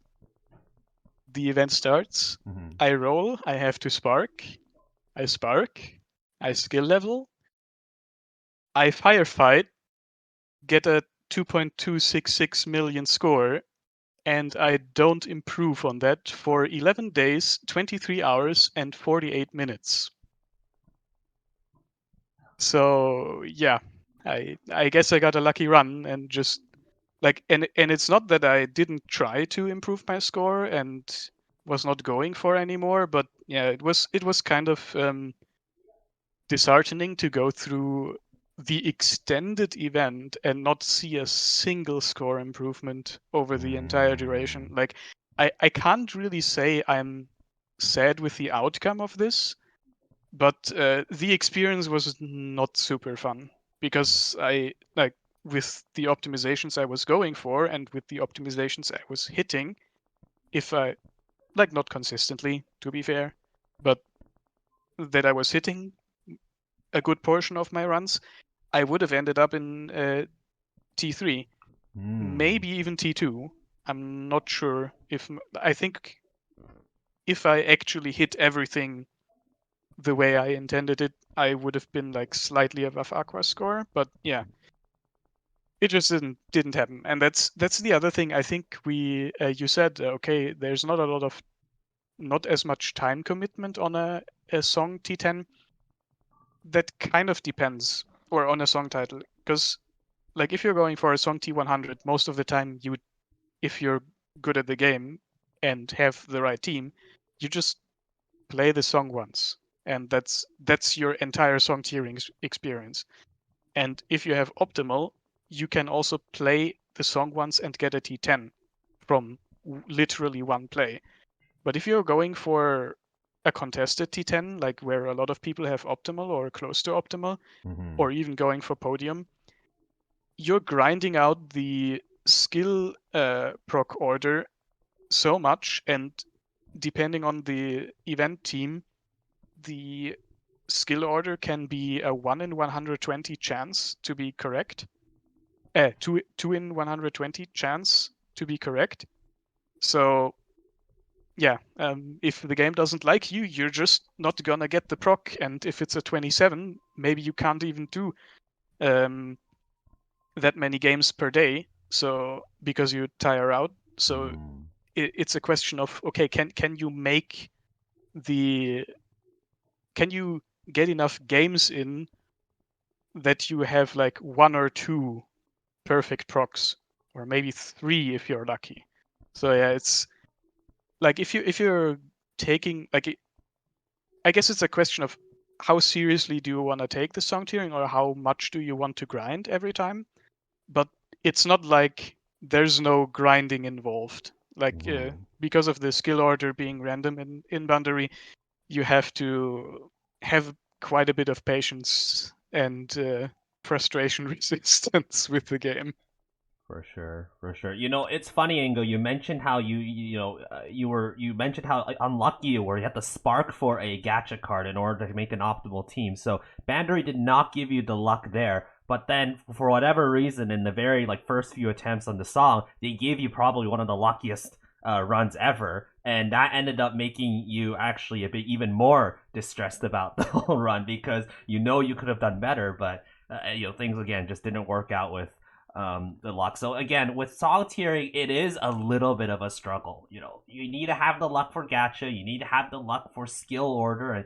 the event starts, I roll, I have to spark, I skill level, I firefight, get a 2.266 million score, and I don't improve on that for 11 days, 23 hours, and 48 minutes. So yeah, I guess I got a lucky run, and just like and it's not that I didn't try to improve my score and was not going for anymore, but yeah, it was kind of disheartening to go through the extended event and not see a single score improvement over the entire duration. Like, I can't really say I'm sad with the outcome of this, but the experience was not super fun, because I like, with the optimizations I was going for and with the optimizations I was hitting, if I like, not consistently, to be fair, but that I was hitting a good portion of my runs, I would have ended up in T3, maybe even T2. I'm not sure if I think if I actually hit everything the way I intended it, I would have been like slightly above Aqua's score. But yeah, it just didn't happen. And that's the other thing. I think you said okay, there's not as much time commitment on a song T10. That kind of depends, or on a song title, because like if you're going for a song T100, most of the time if you're good at the game and have the right team, you just play the song once, and that's your entire song tiering experience. And if you have optimal, you can also play the song once and get a T10 from literally one play. But if you're going for a contested T10, like where a lot of people have optimal or close to optimal, or even going for podium, you're grinding out the skill proc order so much, and depending on the event team, the skill order can be a 1 in 120 chance to be correct. 2 in 120 chance to be correct. So yeah, if the game doesn't like you, you're just not gonna get the proc. And if it's a 27, maybe you can't even do that many games per day. So because you tire out. So it's a question of, okay, can you get enough games in that you have like 1 or 2 perfect procs, or maybe 3 if you're lucky. So yeah, it's like if you're taking like, I guess it's a question of how seriously do you want to take the song tiering, or how much do you want to grind every time. But it's not like there's no grinding involved. Like because of the skill order being random in Bandori, you have to have quite a bit of patience and frustration resistance with the game. For sure, for sure. You know, it's funny, Ingo. You mentioned how you mentioned how unlucky you were. You had to spark for a gacha card in order to make an optimal team. So Bandori did not give you the luck there. But then, for whatever reason, in the very first few attempts on the song, they gave you probably one of the luckiest runs ever, and that ended up making you actually a bit even more distressed about the whole run, because you could have done better, but things again just didn't work out with the luck. So again, with solitaire, it is a little bit of a struggle. You need to have the luck for gacha, you need to have the luck for skill order, and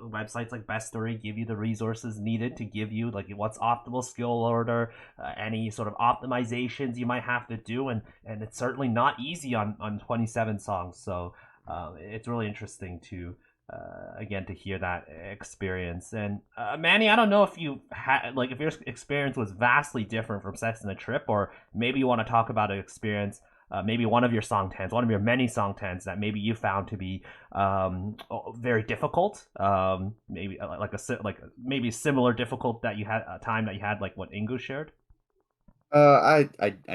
websites like BestStory give you the resources needed to give you what's optimal skill order, any sort of optimizations you might have to do, and it's certainly not easy on 27 songs. So it's really interesting to again to hear that experience. And Manny, I don't know if you had if your experience was vastly different from Sex and a Trip, or maybe you want to talk about an experience, maybe one of your song tens, one of your many song tens that maybe you found to be very difficult, maybe maybe similar difficult that you had a time that you had like what Ingo shared. I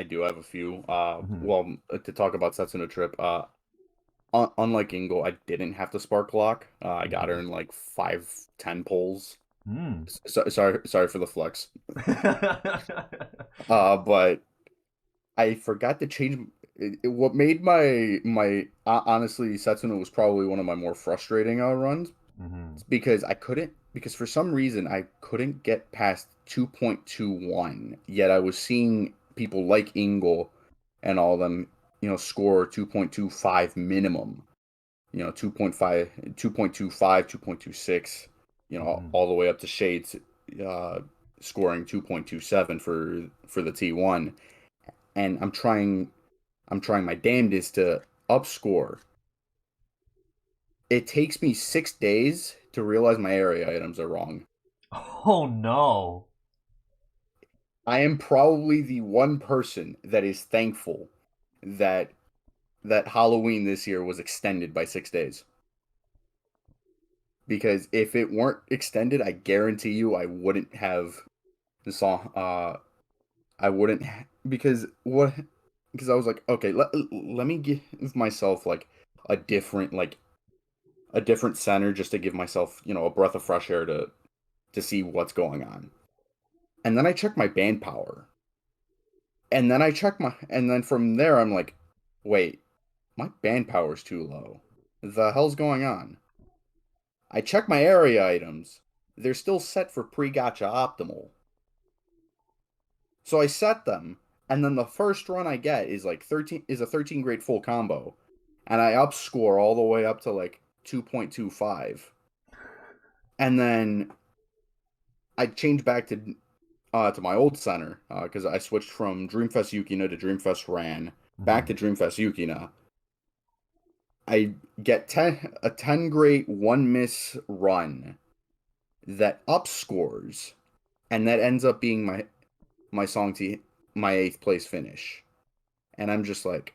do have a few. Well, to talk about Sets in a Trip, unlike Ingo, I didn't have to spark lock. I got her in like 5-10 pulls. Sorry for the flex. But I forgot to change. What made my honestly, Setsuna was probably one of my more frustrating runs. It's because for some reason I couldn't get past 2.21. Yet I was seeing people like Ingo and all of them, score 2.25 minimum. 2.5, 2.25, 2.26. All the way up to Shades, scoring 2.27 for the T1. And I'm trying my damnedest to upscore. It takes me 6 days to realize my area items are wrong. Oh no. I am probably the one person that is thankful that Halloween this year was extended by 6 days. Because if it weren't extended, I guarantee you I wouldn't have the song. I wouldn't because I was like, okay, let me give myself a different center just to give myself a breath of fresh air to see what's going on. And then I check my band power. And then and then from there I'm like, wait, my band power's too low. The hell's going on? I check my area items. They're still set for pre-gacha optimal. So I set them, and then the first run I get is a 13 grade full combo. And I upscore all the way up to 2.25. And then I change back to my old center, because I switched from Dreamfest Yukina to Dreamfest Ran, back to Dreamfest Yukina. I get a 10 grade 1 miss run that upscores, and that ends up being my song to my 8th place finish. And I'm just like,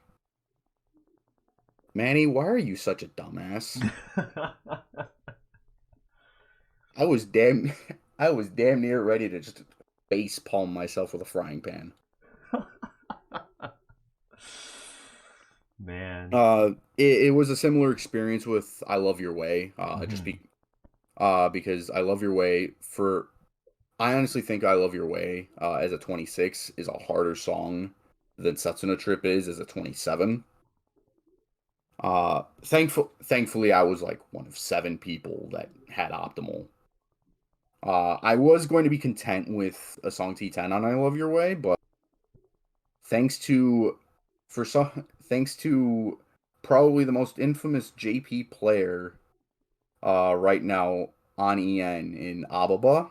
Manny, why are you such a dumbass? I was damn near ready to just face palm myself with a frying pan. Man. It was a similar experience with "I Love Your Way." Because "I Love Your Way" I honestly think "I Love Your Way" as a 26 is a harder song than "Setsuna Trip" is as a 27. Thankfully, I was like one of 7 people that had optimal. I was going to be content with a song T10 on "I Love Your Way," but thanks to probably the most infamous JP player right now on EN in Ababa,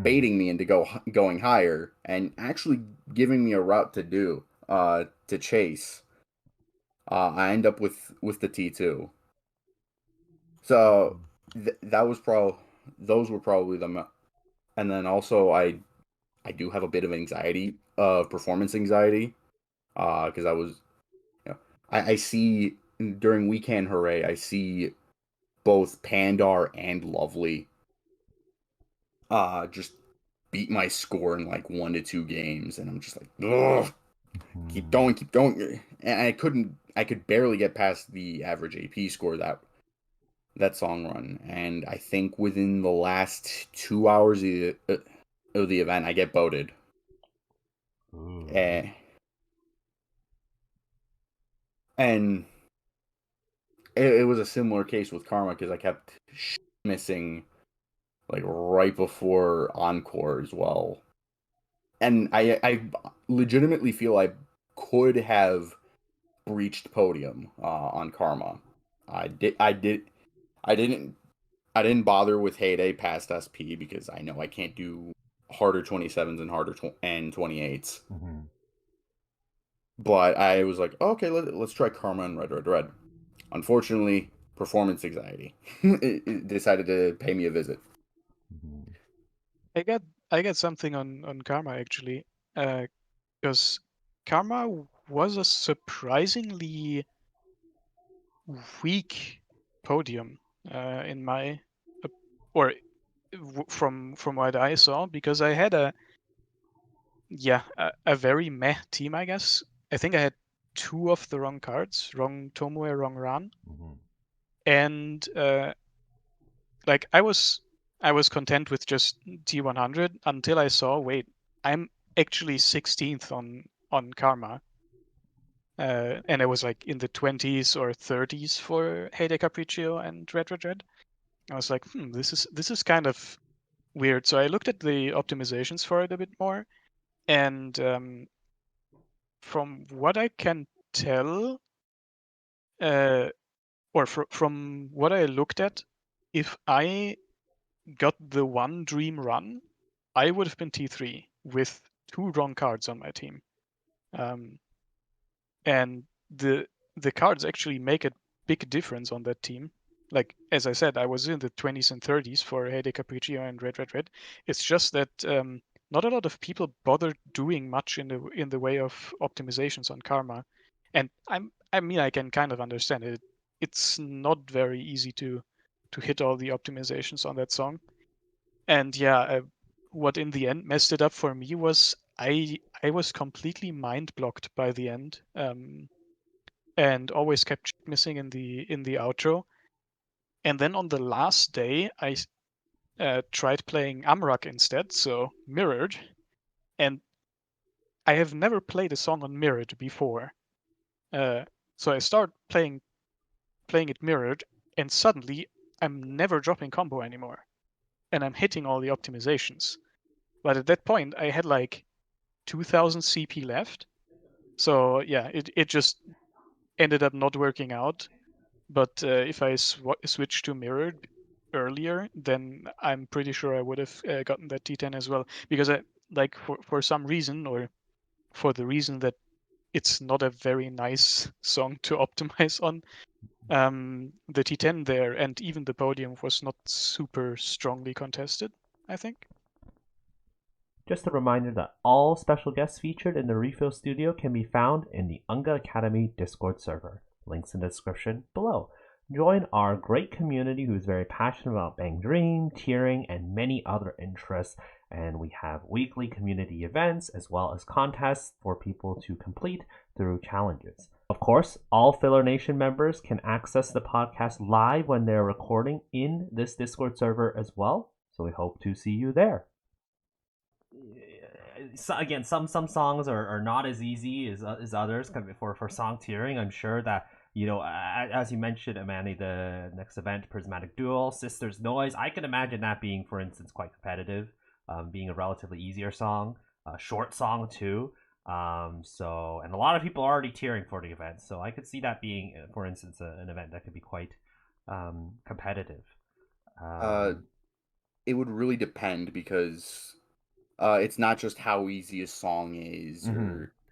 baiting me into going higher and actually giving me a route to chase. I end up with the T2. So that was those were probably and then also I do have a bit of anxiety, performance anxiety, because I was, I see during Weekend Hooray, I see both Pandar and Lovely, just beat my score in like 1 to 2 games, and I'm just like, ugh, keep going, and I could barely get past the average AP score that song run, and I think within the last 2 hours of the event, I get voted. And it was a similar case with Karma because I kept missing like right before Encore as well. And I legitimately feel I could have breached podium on Karma. I didn't bother with Heyday past SP because I know I can't do harder 27s and harder and 28s. But I was like, okay, let's try Karma and Red. Unfortunately, performance anxiety it decided to pay me a visit. I got something on Karma actually, because Karma was a surprisingly weak podium in my or from what I saw, because I had a very meh team, I guess. I think I had 2 of the wrong cards, wrong Tomoe, wrong Ran, and like I was content with just T100 until I saw, wait, I'm actually 16th on Karma. And I was like in the 20s or 30s for Heyday Capriccio and Red. I was like, this is kind of weird. So I looked at the optimizations for it a bit more, and from what I can tell, or from what I looked at, if I got the one dream run, I would have been T3 with 2 wrong cards on my team. And the cards actually make a big difference on that team. Like, as I said, I was in the 20s and 30s for Heyday Capriccio and Red. It's just that not a lot of people bother doing much in the way of optimizations on Karma. And I mean, I can kind of understand it. It's not very easy to hit all the optimizations on that song. And yeah, what in the end messed it up for me was I was completely mind blocked by the end, and always kept missing in the outro. And then on the last day, I tried playing Amrak instead, so mirrored, and I have never played a song on mirrored before. So I start playing it mirrored, and suddenly I'm never dropping combo anymore, and I'm hitting all the optimizations. But at that point, I had like 2000 CP left. So yeah, it just ended up not working out. But if I switched to mirrored earlier, then I'm pretty sure I would have gotten that T10 as well. Because I like for some reason, or for the reason that it's not a very nice song to optimize on, the T10 there and even the podium was not super strongly contested, I think. Just a reminder that all special guests featured in the RePHIL studio can be found in the Unga Academy Discord server. Links in the description below. Join our great community who is very passionate about Bang Dream, tiering, and many other interests. And we have weekly community events as well as contests for people to complete through challenges. Of course, all Filler Nation members can access the podcast live when they're recording in this Discord server as well. So we hope to see you there. So again, some songs are not as easy as others for song tiering. I'm sure that, you know, as you mentioned, Manny, the next event, Prismatic Duel, Sisters Noise, I can imagine that being, for instance, quite competitive, being a relatively easier song, a short song too. So, and a lot of people are already tiering for the event, so I could see that being, for instance, an event that could be quite competitive. It would really depend because it's not just how easy a song is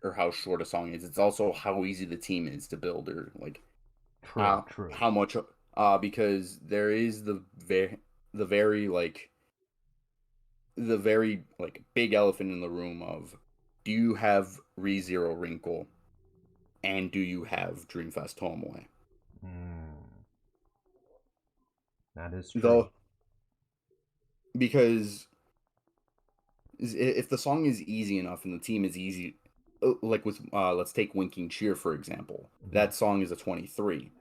or how short a song is. It's also how easy the team is to build or like True. how much because there is the very big elephant in the room of, do you have ReZero Wrinkle and do you have Dreamfest Tomoe? That is true. Because if the song is easy enough and the team is easy, like with let's take Winking Cheer for example, that song is a 23.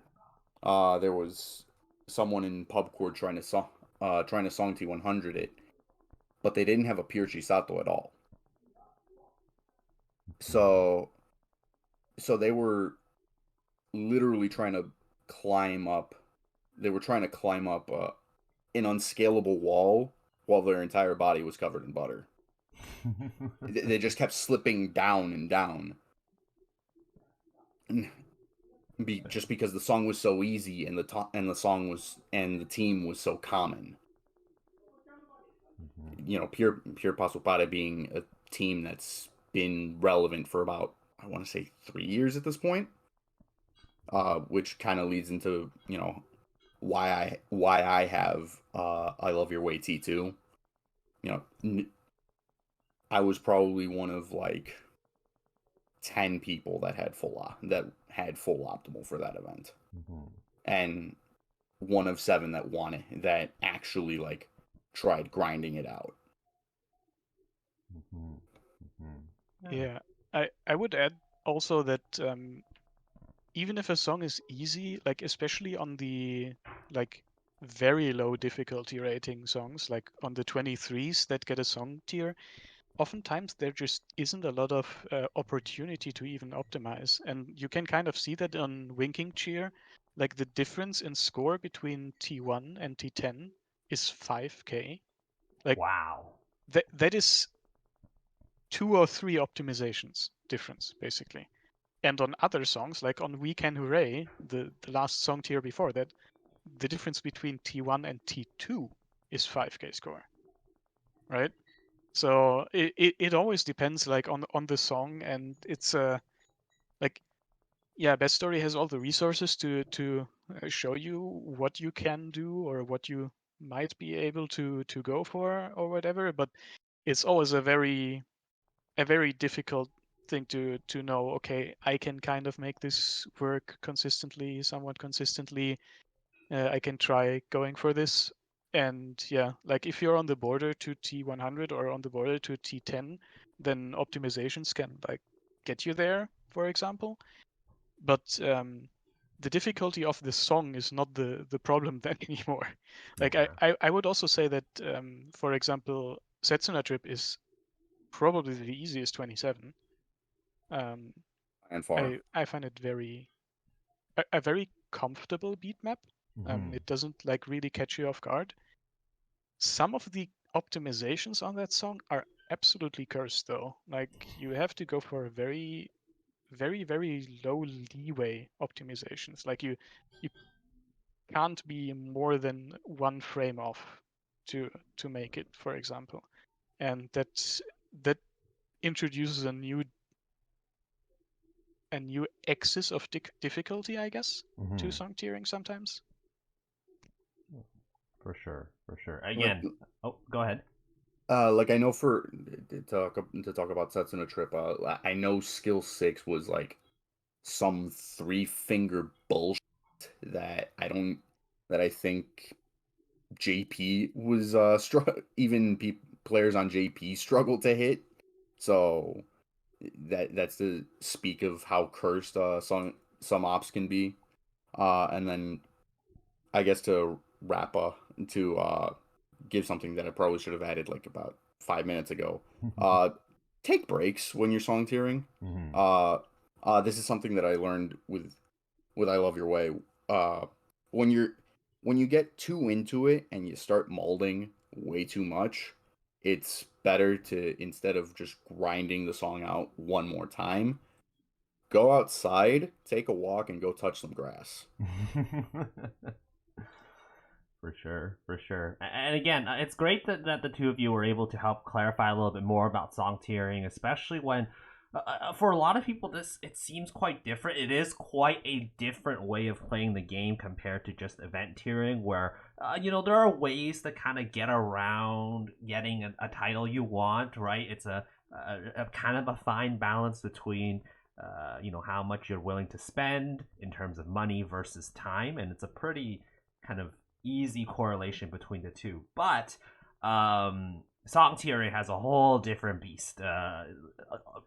There was someone in Pubcord trying to song T100 it, but they didn't have a pure Chisato at all. So they were literally trying to climb up. They were trying to climb up an unscalable wall while their entire body was covered in butter. They just kept slipping down and down. Just because the song was so easy and the team was so common. You know, Pure Pasupare being a team that's been relevant for about, I want to say, 3 years at this point, which kind of leads into, you know, why I have I Love Your Way T2. You know, I was probably one of like 10 people that had full optimal for that event, and one of 7 that won it, that actually like tried grinding it out. Yeah, I would add also that even if a song is easy, like especially on the like very low difficulty rating songs, like on the 23s that get a song tier, oftentimes there just isn't a lot of opportunity to even optimize. And you can kind of see that on Winking Cheer, like the difference in score between T1 and T10 is 5K. Like, wow. That is 2 or 3 optimizations difference, basically. And on other songs, like on We Can Hooray, the last song tier before that, the difference between T1 and T2 is 5K score, right? So it always depends like on the song, and it's like, yeah, BestStory has all the resources to show you what you can do or what you might be able to go for or whatever, but it's always a very difficult thing to know, okay, I can kind of make this work somewhat consistently. I can try going for this. And yeah, like if you're on the border to T100 or on the border to T10, then optimizations can like get you there, for example. But the difficulty of the song is not the problem then anymore. Like I would also say that, for example, Setsuna Trip is probably the easiest 27. And far. I find it a very comfortable beat map. It doesn't like really catch you off guard. Some of the optimizations on that song are absolutely cursed though. Like you have to go for very, very low leeway optimizations. Like you can't be more than 1 frame off to make it, for example. And that introduces a new axis of difficulty, I guess, to song tiering sometimes. For sure. Again, go ahead. Like I know for to talk about sets in a trip, I know skill 6 was like some 3-finger bullshit that I think JP was even players on JP struggled to hit. So that's to speak of how cursed some ops can be. And then I guess to wrap up to give something that I probably should have added like about 5 minutes ago. Uh, Take breaks when you're song tiering. Mhm. This is something that I learned with I Love Your Way. Uh, when you're when you get too into it and you start molding way too much, it's better to, instead of just grinding the song out one more time, go outside, take a walk, and go touch some grass. For sure, for sure. And again, it's great that the two of you were able to help clarify a little bit more about song tiering, especially when, for a lot of people, this it seems quite different. It is quite a different way of playing the game compared to just event tiering, where there are ways to kind of get around getting a title you want. Right? It's a kind of a fine balance between how much you're willing to spend in terms of money versus time, and it's a pretty kind of easy correlation between the two. But song tiering has a whole different beast.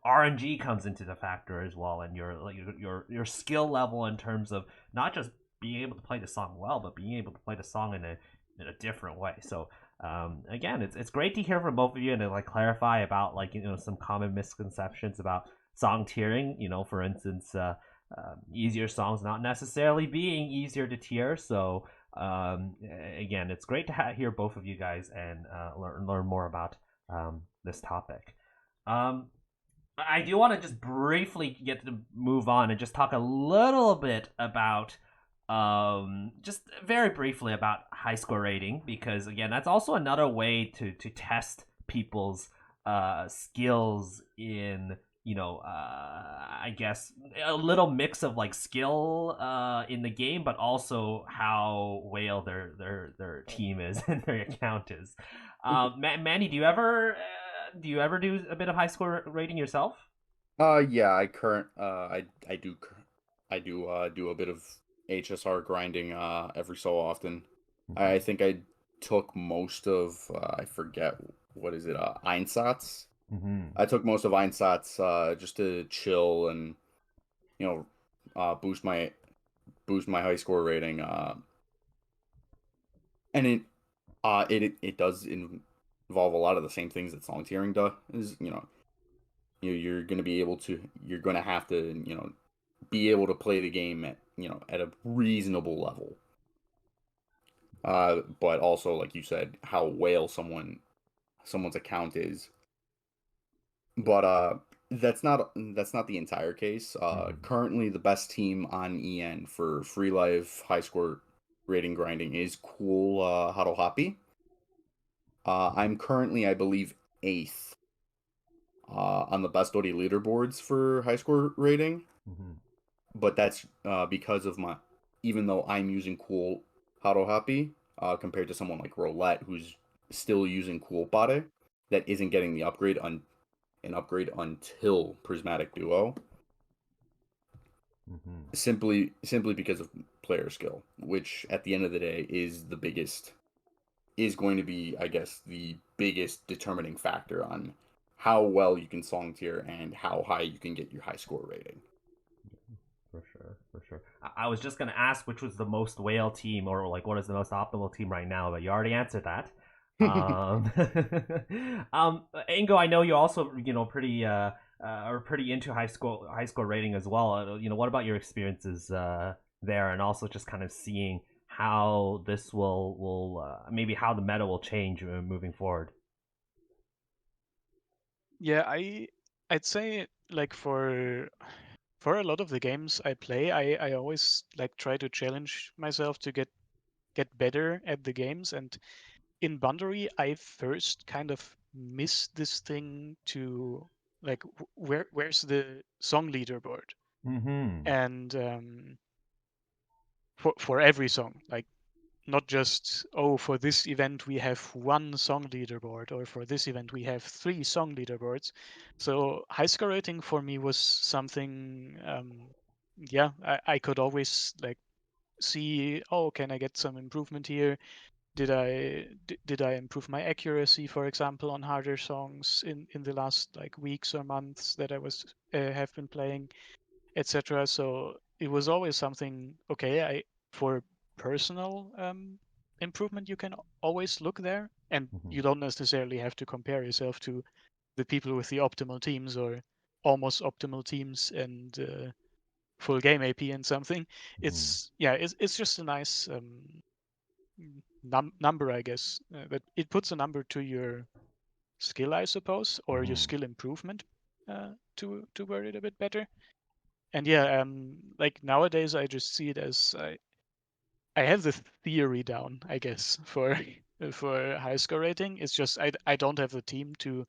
RNG comes into the factor as well, and your skill level in terms of not just being able to play the song well, but being able to play the song in a different way. So again, it's great to hear from both of you and to like clarify about like some common misconceptions about song tiering. For instance, easier songs not necessarily being easier to tier. So again, it's great to hear both of you guys and learn more about this topic. Um, I do want to just briefly get to move on and just talk a little bit about just very briefly about high score rating, because again that's also another way to test people's skills in I guess a little mix of like skill in the game, but also how whale their team is and their account is. Manny, do you ever do a bit of high score rating yourself? Yeah, I do do a bit of HSR grinding every so often. I Mm-hmm. think I took most of I forget what is it, Einsatz. Mm-hmm. I took most of Einsatz just to chill and you know boost my high score rating. And it does involve a lot of the same things that song tiering does. You're gonna be able to you're gonna have to be able to play the game at at a reasonable level. But also, like you said, how whale someone's account is. But that's not the entire case. Mm-hmm. Currently, the best team on for free live high score rating grinding is Cool Haruhapi. I'm currently, I believe, eighth on the Bandori leaderboards for high score rating. Mm-hmm. But that's because of even though I'm using Cool Haruhapi compared to someone like Roulette who's still using Cool Pare, that isn't getting the an upgrade until Prismatic Duo, Mm-hmm. simply because of player skill, which at the end of the day is going to be, I guess, the biggest determining factor on how well you can song tier and how high you can get your high score rating. For sure, for sure. I was just gonna ask which was the most whale team, or like what is the most optimal team right now, but you already answered that. Um, Ingo, I know you also pretty are pretty into high score rating as well. What about your experiences there, and also just kind of seeing how this will maybe how the meta will change moving forward. Yeah, I'd say like for a lot of the games I play, I always like try to challenge myself to get better at the games. And in Bandori, I first kind of miss this thing to like where's the song leaderboard? Mm-hmm. And for every song, like not just, oh, for this event we have 1 song leaderboard, or for this event we have 3 song leaderboards. So high score rating for me was something, I could always like see, oh, can I get some improvement here? Did I improve my accuracy, for example, on harder songs in the last like weeks or months that I was have been playing, etc. So it was always something. Okay, for personal improvement, you can always look there, and you don't necessarily have to compare yourself to the people with the optimal teams or almost optimal teams and full game AP and something. It's just a nice number, I guess. But it puts a number to your skill, I suppose, or your skill improvement to word it a bit better. And like nowadays, I just see it as I have the theory down, I guess, for for high score rating. It's just I don't have the team to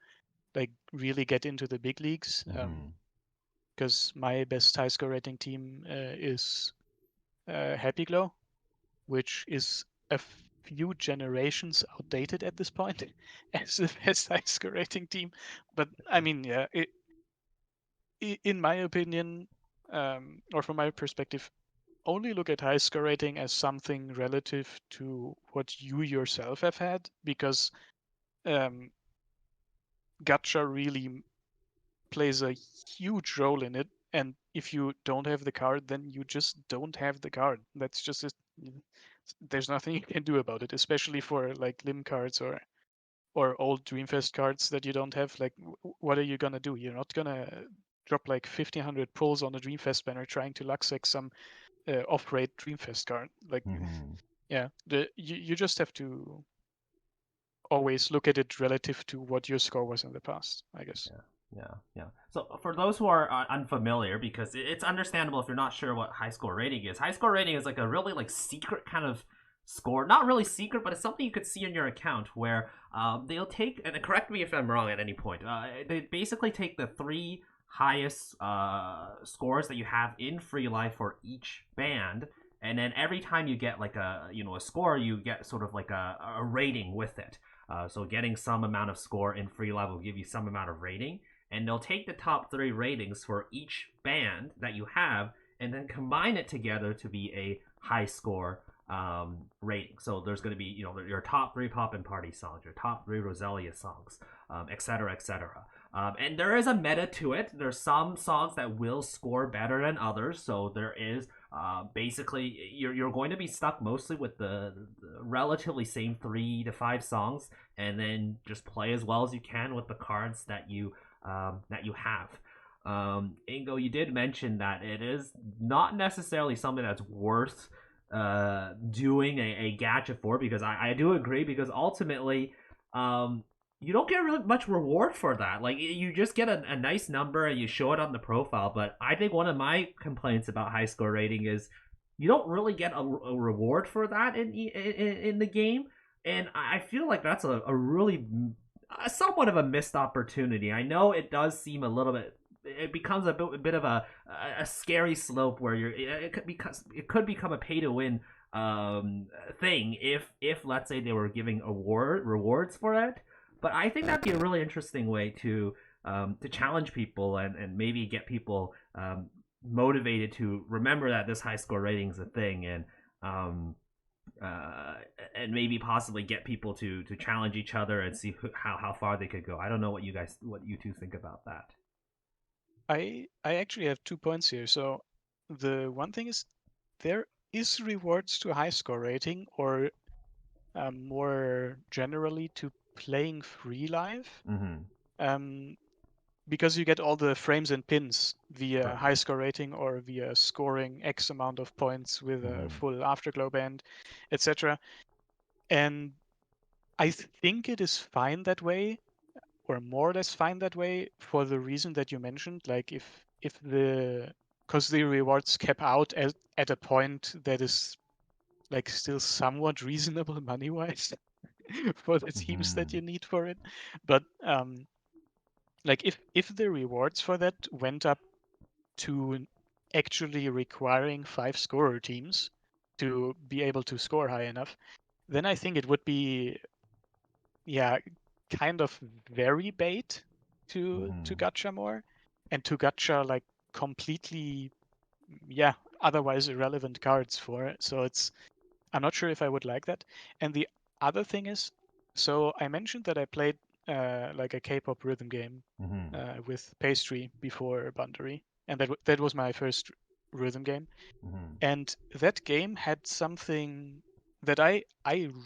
like really get into the big leagues. Because my best high score rating team is Happy Glow, which is a few generations outdated at this point as the best high score rating team. But I mean, yeah, in my opinion, or from my perspective, only look at high score rating as something relative to what you yourself have had, because gacha really plays a huge role in it. And if you don't have the card, then you just don't have the card. That's just it. There's nothing you can do about it, especially for like limb cards or old Dreamfest cards that you don't have. Like, what are you gonna do? You're not gonna drop like 1,500 pulls on a Dreamfest banner trying to lucksec some off-rate Dreamfest card. Like, you just have to always look at it relative to what your score was in the past, I guess. Yeah. So for those who are unfamiliar, because it's understandable if you're not sure what high score rating is. High score rating is like a really like secret kind of score. Not really secret, but it's something you could see in your account where they'll take, and correct me if I'm wrong at any point. They basically take the 3 highest scores that you have in free life for each band, and then every time you get like a score, you get sort of like a rating with it. So getting some amount of score in free live will give you some amount of rating, and they'll take the top 3 ratings for each band that you have and then combine it together to be a high score rating. So there's going to be your top 3 pop and party songs, your top 3 Roselia songs, etc., etc. And there is a meta to it. There's some songs that will score better than others, so there is basically you're going to be stuck mostly with the relatively same 3 to 5 songs, and then just play as well as you can with the cards that you have. Ingo, you did mention that it is not necessarily something that's worth doing a gacha for, because I do agree, because ultimately you don't get really much reward for that. Like, you just get a nice number and you show it on the profile. But I think one of my complaints about high score rating is you don't really get a reward for that in the game, and I feel like that's a really somewhat of a missed opportunity. I know it does seem a little bit. It becomes a bit of a scary slope where it could become a pay to win thing if let's say they were giving rewards for it. But I think that'd be a really interesting way to challenge people and maybe get people motivated to remember that this high score rating is a thing, and maybe possibly get people to challenge each other and see how far they could go. I don't know what you two think about that. I actually have 2 points here. So the one thing is there is rewards to high score rating, or more generally to playing free live, because you get all the frames and pins via high score rating or via scoring X amount of points with a full afterglow band, etc. And I think it is fine that way, or more or less fine that way, for the reason that you mentioned. Like, because the rewards cap out at a point that is like still somewhat reasonable money wise for the teams that you need for it. But like, if the rewards for that went up to actually requiring 5 scorer teams, to be able to score high enough, then I think it would be, kind of very bait to gacha more, and to gacha like completely, otherwise irrelevant cards for it. So I'm not sure if I would like that. And the other thing is, so I mentioned that I played like a K-pop rhythm game with Pastry before Bandori, and that was my first rhythm game. And that game had something that I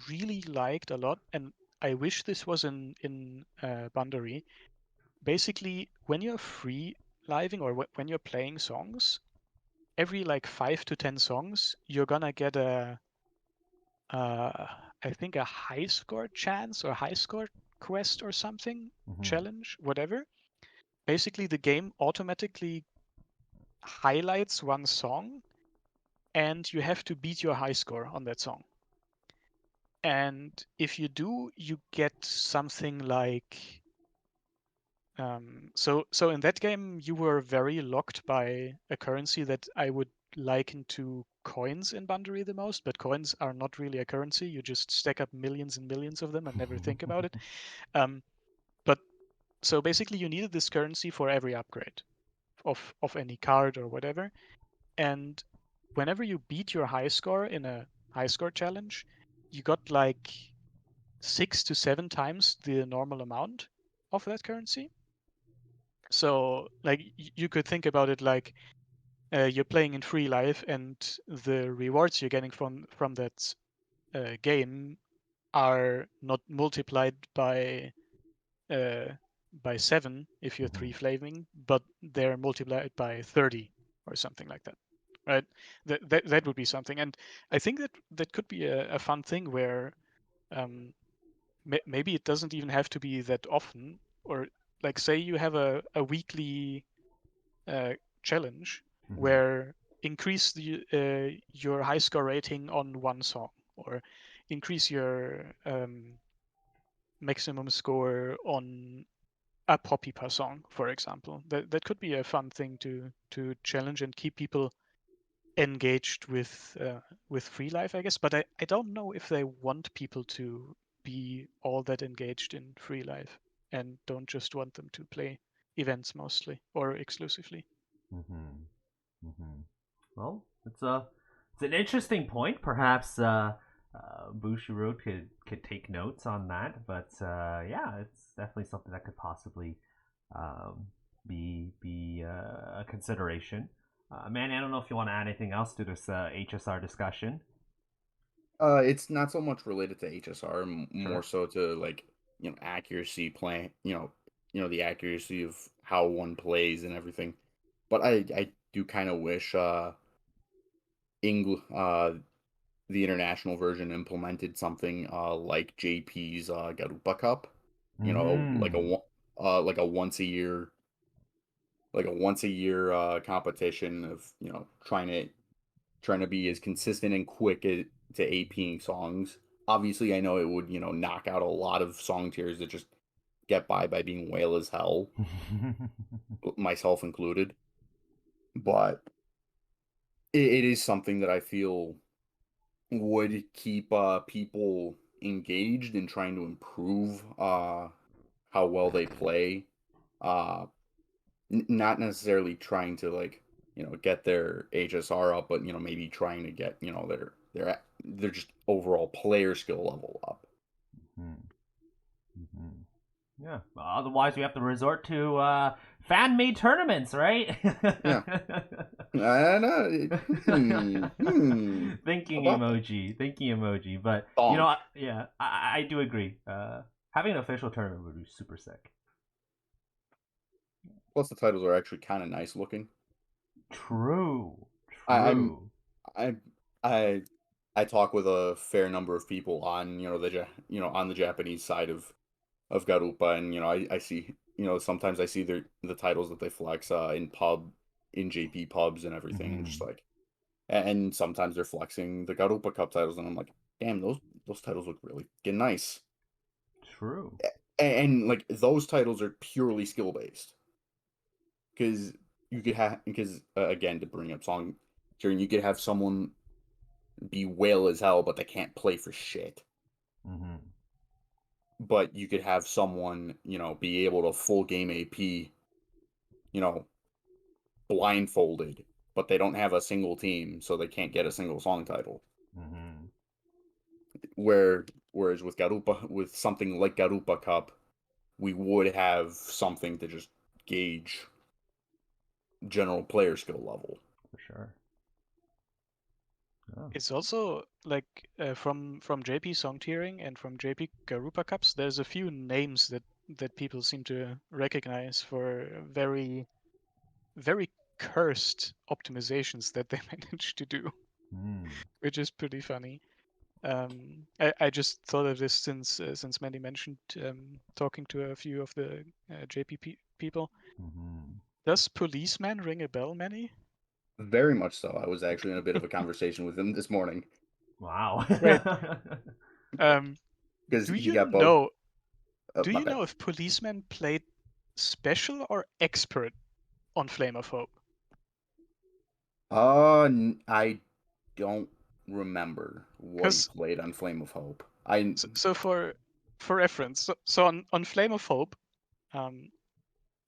really liked a lot, and I wish this was in Bandori. Basically, when you're free living or when you're playing songs, every like 5 to 10 songs, you're gonna get I think a high score chance or high score quest or something, challenge, whatever. Basically, the game automatically highlights one song, and you have to beat your high score on that song. And if you do, you get something like so in that game you were very locked by a currency that I would liken to coins in Bandori the most, but coins are not really a currency. You just stack up millions and millions of them and never think about it. But so basically you needed this currency for every upgrade of any card or whatever. And whenever you beat your high score in a high score challenge, you got like 6 to 7 times the normal amount of that currency. So like you could think about it like you're playing in free life, and the rewards you're getting from that game are not multiplied by 7 if you're three flaving, but they're multiplied by 30 or something like that, right? That would be something, and I think that could be a fun thing where maybe it doesn't even have to be that often, or like say you have a weekly challenge where increase your high score rating on one song, or increase your maximum score on a poppy per song, for example. That could be a fun thing to challenge and keep people engaged with free life, I guess. But I don't know if they want people to be all that engaged in free life and don't just want them to play events mostly or exclusively. Well, it's an interesting point. Perhaps Bushiroad could take notes on that. But yeah, it's definitely something that could possibly be a consideration. Manny, I don't know if you want to add anything else to this HSR discussion. It's not so much related to HSR, more Sure. so to like accuracy play, the accuracy of how one plays and everything. But I do kind of wish the international version implemented something like JP's Garupa Cup, like a once a year competition of trying to be as consistent and quick to APing songs. Obviously, I know it would knock out a lot of song tiers that just get by being whale as hell, myself included. But it is something that I feel would keep people engaged in trying to improve how well they play. Not necessarily trying to like get their HSR up, but maybe trying to get their just overall player skill level up. Yeah. Otherwise, we have to resort to fan-made tournaments, right? Yeah. I know. Thinking About emoji, thinking emoji. But Bonk. yeah, I do agree. Having an official tournament would be super sick. Plus, the titles are actually kind of nice looking. True. I talk with a fair number of people on on the Japanese side of Garupa, and I see sometimes I see the titles that they flex in JP pubs and everything, and just like, and sometimes they're flexing the Garupa Cup titles, and I'm like, damn, those titles look really fucking nice. True. And like those titles are purely skill based, because you could have again, to bring up song tiering, you could have someone be whale as hell, but they can't play for shit. Mm-hmm. But you could have someone, be able to full game AP, blindfolded, but they don't have a single team, so they can't get a single song title. Mm-hmm. Whereas with something like Garupa Cup, we would have something to just gauge general player skill level. For sure. Oh. It's also like from JP song tiering and from JP Garupa Cups, there's a few names that people seem to recognize for very, very cursed optimizations that they managed to do, which is pretty funny. I just thought of this since Manny mentioned talking to a few of the JP people. Mm-hmm. Does Policeman ring a bell, Manny? Very much so. I was actually in a bit of a conversation with him this morning. Wow. Great. Because Do he you got both. know? Do My you bad. know if Policeman played special or expert on Flame of Hope? I don't remember what he 'Cause played on Flame of Hope. so for reference, so on Flame of Hope,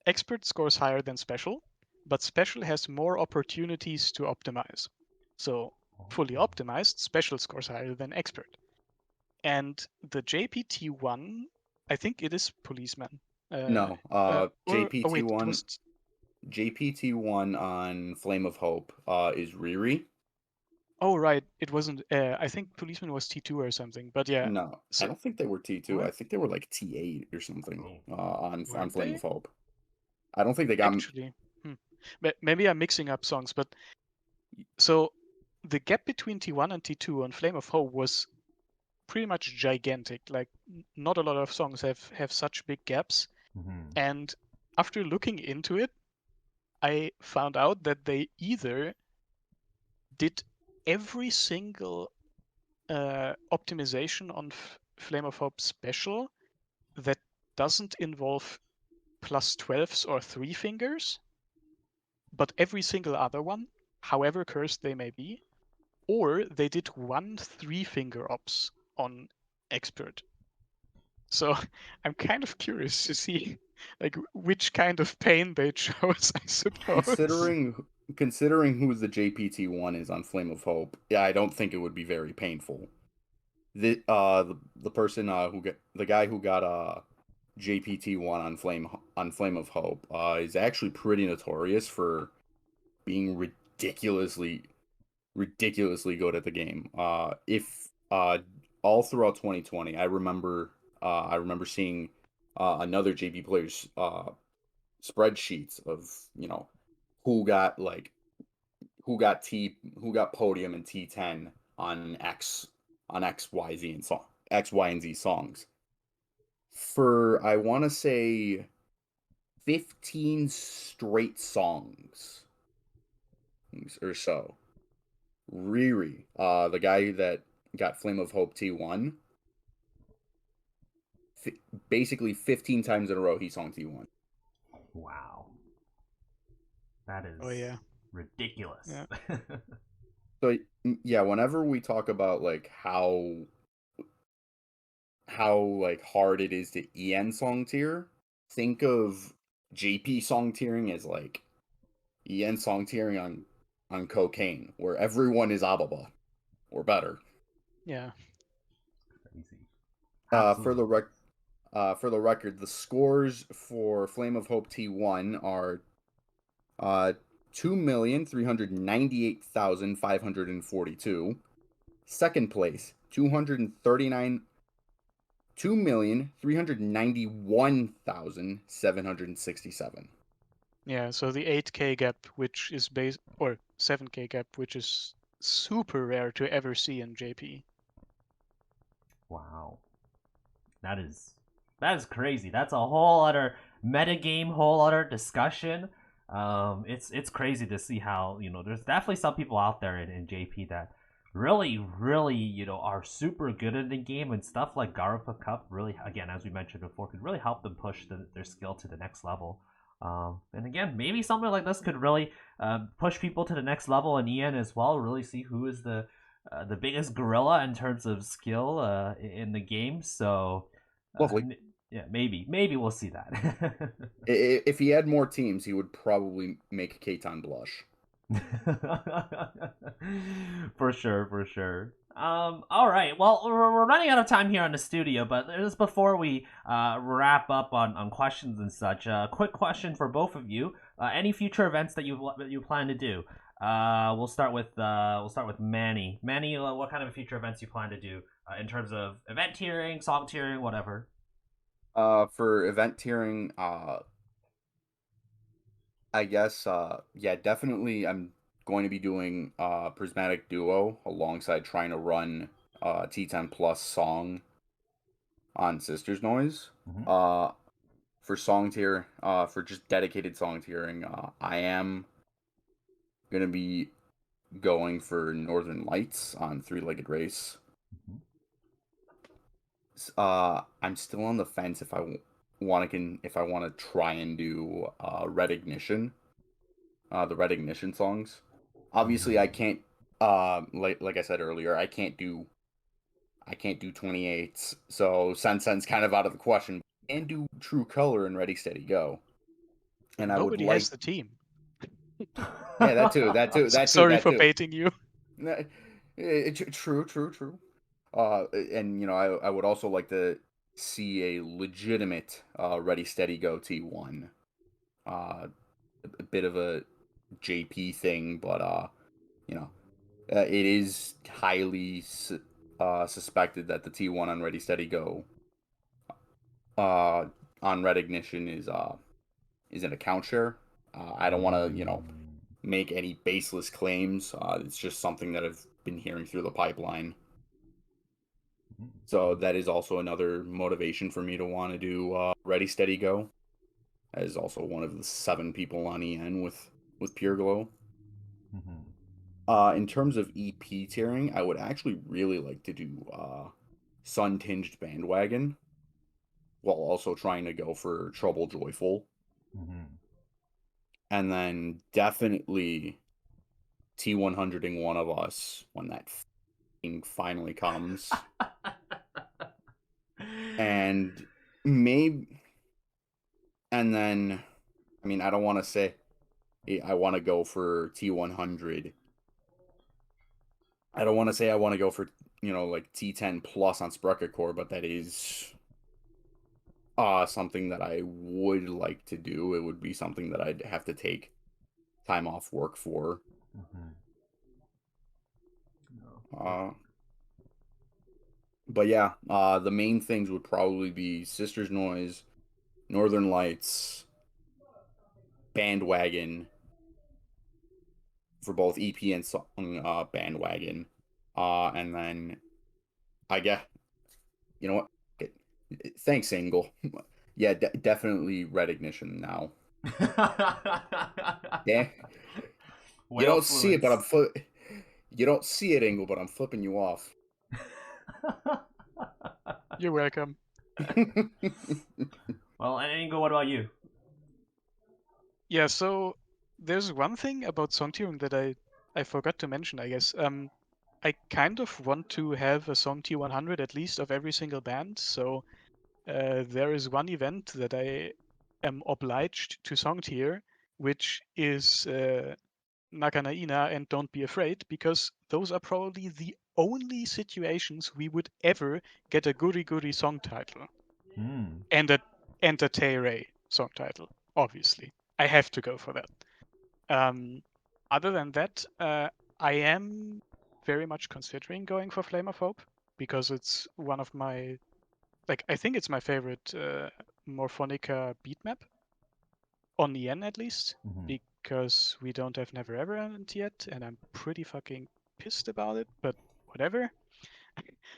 expert scores higher than special, but special has more opportunities to optimize. So fully optimized, special scores higher than expert. And the JPT1, I think it is Policeman. No, JPT1 on Flame of Hope is Riri. Oh right, it wasn't. I think Policeman was T2 or something. But yeah. No, So, I don't think they were T2. what? I think they were like T8 or something on Weren't Flame they? of Hope. I don't think they got. Actually, maybe I'm mixing up songs. But so the gap between T1 and T2 on Flame of Hope was pretty much gigantic. Like not a lot of songs have such big gaps. Mm-hmm. And after looking into it, I found out that they either did every single optimization on Flame of Hope special that doesn't involve plus 12s or 3 fingers, but every single other one, however cursed they may be, or they did 1 3-finger ops on expert. So I'm kind of curious to see like which kind of pain they chose, I suppose. Considering who the JPT1 is on Flame of Hope, yeah, I don't think it would be very painful. The person the guy who got JPT1 on Flame of Hope is actually pretty notorious for being ridiculously good at the game. If all throughout 2020, I remember seeing another JP player's spreadsheets of who got podium and T10 on X Y Z and X Y and Z songs for I want to say 15 straight songs or so. Riri, the guy that got Flame of Hope T1, basically 15 times in a row he sung T1. Wow. That is ridiculous. Yeah. So yeah, whenever we talk about like how like hard it is to EN song tier, think of JP song tiering as like EN song tiering on cocaine, where everyone is Ababa or better. Yeah. Crazy. For the record, the scores for Flame of Hope T1 are 2,398,542. Second place, 2,391,767. Yeah, so the 8K gap, which is or 7K gap, which is super rare to ever see in JP. Wow. That is crazy. That's a whole other metagame, whole other discussion. It's crazy to see how there's definitely some people out there in JP that really are super good at the game, and stuff like Garupa Cup really, again, as we mentioned before, could really help them push their skill to the next level. And again, maybe something like this could really push people to the next level in EN as well. Really see who is the the biggest gorilla in terms of skill in the game. So, Lovely. yeah, maybe we'll see that. If he had more teams, he would probably make Katon blush. For sure, for sure. All right. Well, we're running out of time here on the studio, but just before we wrap up on questions and such, a quick question for both of you. Any future events that you plan to do? We'll start with Manny. Manny, what kind of future events you plan to do in terms of event tiering, song tiering, whatever? For event tiering, I guess, yeah, definitely I'm going to be doing Prismatic Duo alongside trying to run T10 Plus song on Sisters Noise. Mhm. For song tier, for just dedicated song tiering, I am going to be going for Northern Lights on Three-Legged Race. Mhm. I'm still on the fence if I want to try and do Red Ignition. The Red Ignition songs. Obviously, I can't. Like I said earlier, I can't do 28s. So Sensen's kind of out of the question. And do True Color and Ready Steady Go. And I would Nobody like. has the team. Yeah, that too. Sorry for baiting you. True. And I would also like to see a legitimate Ready Steady Go T1. A bit of a JP thing, but it is highly suspected that the T1 on Ready Steady Go on Red Ignition is an account share. I don't want to make any baseless claims. It's just something that I've been hearing through the pipeline. So that is also another motivation for me to want to do Ready Steady Go, as also one of the 7 people on EN with Pure Glow. In terms of EP tiering, I would actually really like to do Sun Tinged Bandwagon, while also trying to go for Trouble Joyful. And then definitely T100 ing One of Us when that thing finally comes. And maybe, and then, I mean, I don't want to say I want to go for T100. I don't want to say I want to go for, like T10 plus on Sprocket Core, but that is something that I would like to do. It would be something that I'd have to take time off work for. But yeah, the main things would probably be Sisters Noise, Northern Lights, Bandwagon for both EP and song Bandwagon. And then I guess, you know what? Thanks, Ingo. Yeah, definitely Red Ignition now. Yeah. You don't see it, but you don't see it, Ingo, but I'm flipping you off. You're welcome. Well, and Ingo, what about you? Yeah, so there's one thing about song tiering that I forgot to mention, I guess. I kind of want to have a song tier 100 at least of every single band. So there is one event that I am obliged to song tier, which is Nakana Ina and Don't Be Afraid, because those are probably the only situations we would ever get a Guri Guri song title and a Ray song title, obviously. I have to go for that. Other than that, I am very much considering going for Flame of Hope because it's one of my, I think it's my favorite Morphonica beat map on the N at least, because we don't have Never Ever End yet, and I'm pretty fucking pissed about it, but whatever.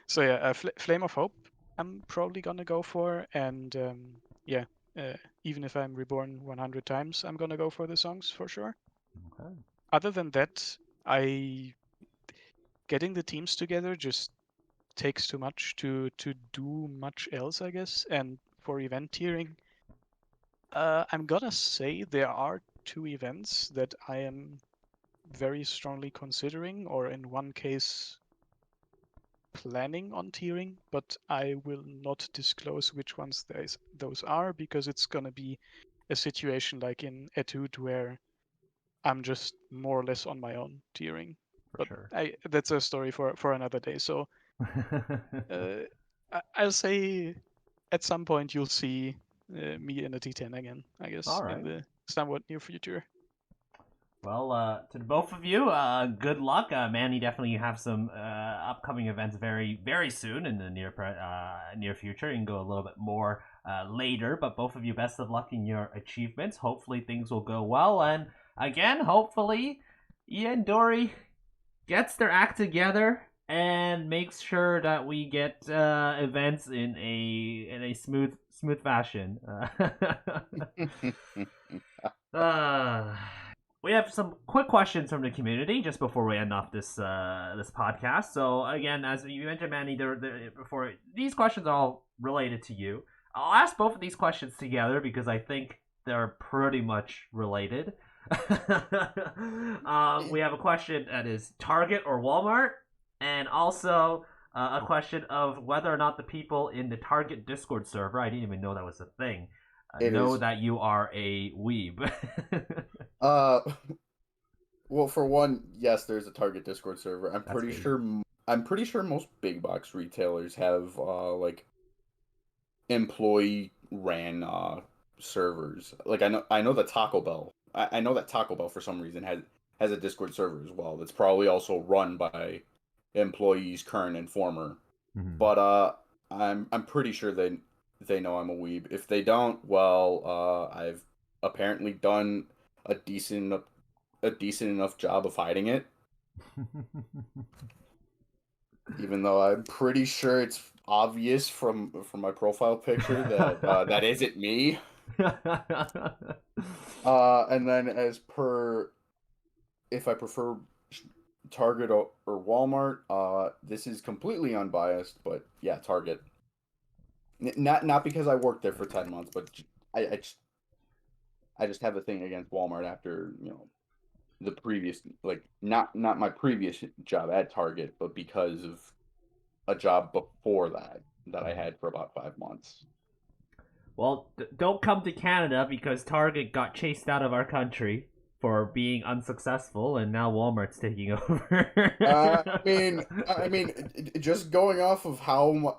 So yeah, Flame of Hope I'm probably gonna go for, and yeah, even if I'm reborn 100 times, I'm gonna go for the songs for sure. Okay. Other than that, getting the teams together just takes too much to do much else, I guess. And for event tiering, I'm gonna say there are 2 events that I am very strongly considering, or in one case planning on tiering, but I will not disclose which ones those are, because it's gonna be a situation like in Etude where I'm just more or less on my own tiering. But sure. that's a story for another day. So I'll say at some point you'll see me in a T10 again, I guess, All right. in the somewhat near future. Well, to the both of you, good luck. Manny, definitely have some upcoming events very, very soon in the near future. You can go a little bit more later, but both of you, best of luck in your achievements. Hopefully, things will go well, and again, hopefully, ENdori gets their act together and makes sure that we get events in a smooth fashion. We have some quick questions from the community just before we end off this this podcast. So again, as you mentioned, Manny, before these questions are all related to you. I'll ask both of these questions together because I think they're pretty much related. We have a question that is Target or Walmart, and also a question of whether or not the people in the Target Discord server, I didn't even know that was a thing, know that you are a weeb. Well, for one, yes, there's a Target Discord server. I'm That's pretty big. sure. I'm pretty sure most big box retailers have like employee ran servers. Like I know that Taco Bell. I know that Taco Bell for some reason has a Discord server as well. That's probably also run by employees, current and former. Mm-hmm. But I'm pretty sure they know I'm a weeb. If they don't, well, I've apparently done a decent enough job of hiding it. Even though I'm pretty sure it's obvious from my profile picture that that isn't me. And then as per if I prefer Target or Walmart, this is completely unbiased, but yeah, Target. Not because I worked there for 10 months, but I just have a thing against Walmart after, the previous, like, not my previous job at Target, but because of a job before that I had for about 5 months. Well, don't come to Canada because Target got chased out of our country for being unsuccessful, and now Walmart's taking over. I mean, just going off of how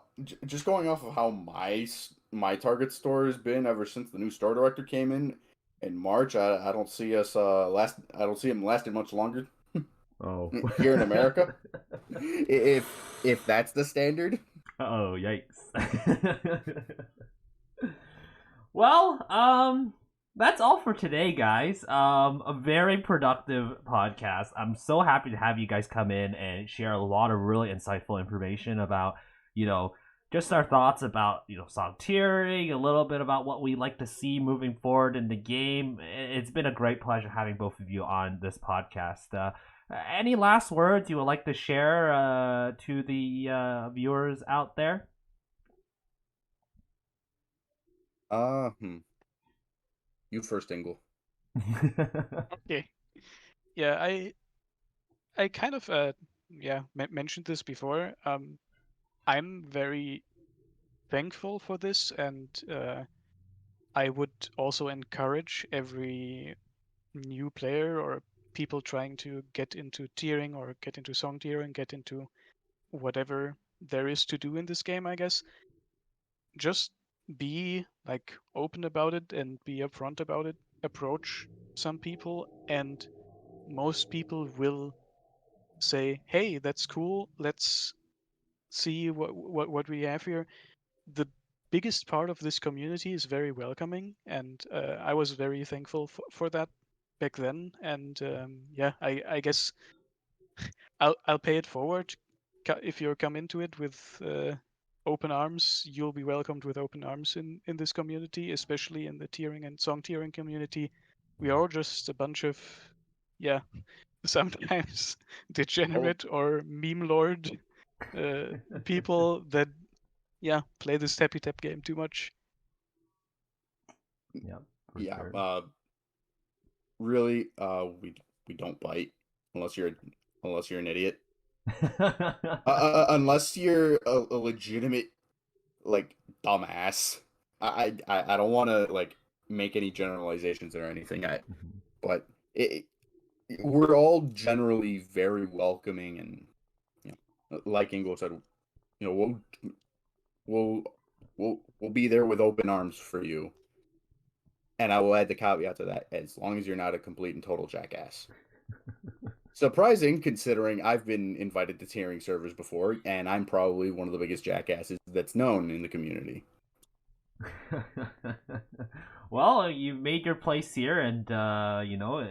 my Target store has been ever since the new store director came in March. I don't see us I don't see him lasting much longer. Oh, here in America, if that's the standard. Oh, yikes. Well, that's all for today, guys. A very productive podcast. I'm so happy to have you guys come in and share a lot of really insightful information about, just our thoughts about, song tiering, a little bit about what we like to see moving forward in the game. It's been a great pleasure having both of you on this podcast. Any last words you would like to share to the viewers out there? You first, Ingo. Okay. Yeah, I kind of mentioned this before. I'm very thankful for this, and I would also encourage every new player or people trying to get into tiering or get into song tiering, get into whatever there is to do in this game, I guess. Just be like open about it and be upfront about it. Approach some people, and most people will say, "Hey, that's cool. Let's see what we have here." The biggest part of this community is very welcoming, and I was very thankful for that back then. And I guess I'll pay it forward. If you come into it with open arms, you'll be welcomed with open arms in this community, especially in the tiering and song tiering community. We are just a bunch of, sometimes degenerate or meme lord people that, play this tappy tap game too much. Yeah. Sure. Really, we don't bite unless you're an idiot. Unless you're a legitimate like dumbass. I don't want to like make any generalizations or anything. But we're all generally very welcoming, and you know, like Ingo said, you know, we'll we'll be there with open arms for you. And I will add the caveat to that, as long as you're not a complete and total jackass. Surprising, considering I've been invited to tiering servers before, and I'm probably one of the biggest jackasses that's known in the community. Well, you made your place here, and you know,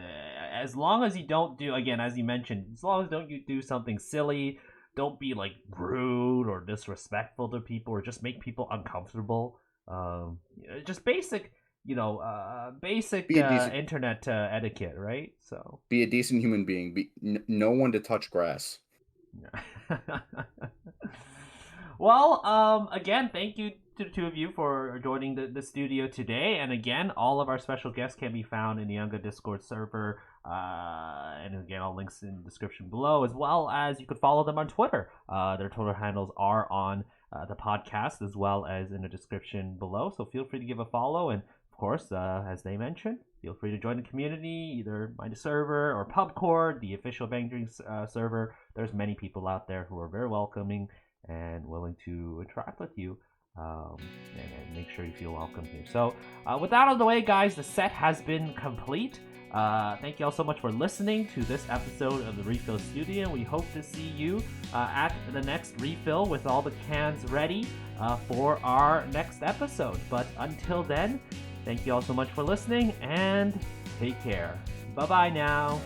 as long as you don't do, again, as you mentioned, as long as don't you do something silly, don't be like rude or disrespectful to people, or just make people uncomfortable. Just basic, basic Be a decent, internet etiquette, right? So. be a decent human being. No one to touch grass. Well, again, thank you to the two of you for joining the studio today. And again, all of our special guests can be found in the Younger Discord server. And again, all links in the description below, as well as you could follow them on Twitter. Their Twitter handles are on the podcast as well as in the description below. So feel free to give a follow. And of course, as they mentioned, feel free to join the community, either my server or Pubcord, the official Bang Drinks server. There's many people out there who are very welcoming and willing to interact with you, and make sure you feel welcome here. So with that out of the way, guys, the set has been complete. Thank you all so much for listening to this episode of the RePHIL Studio. We hope to see you at the next RePHIL with all the cans ready for our next episode. But until then, thank you all so much for listening, and take care. Bye-bye now.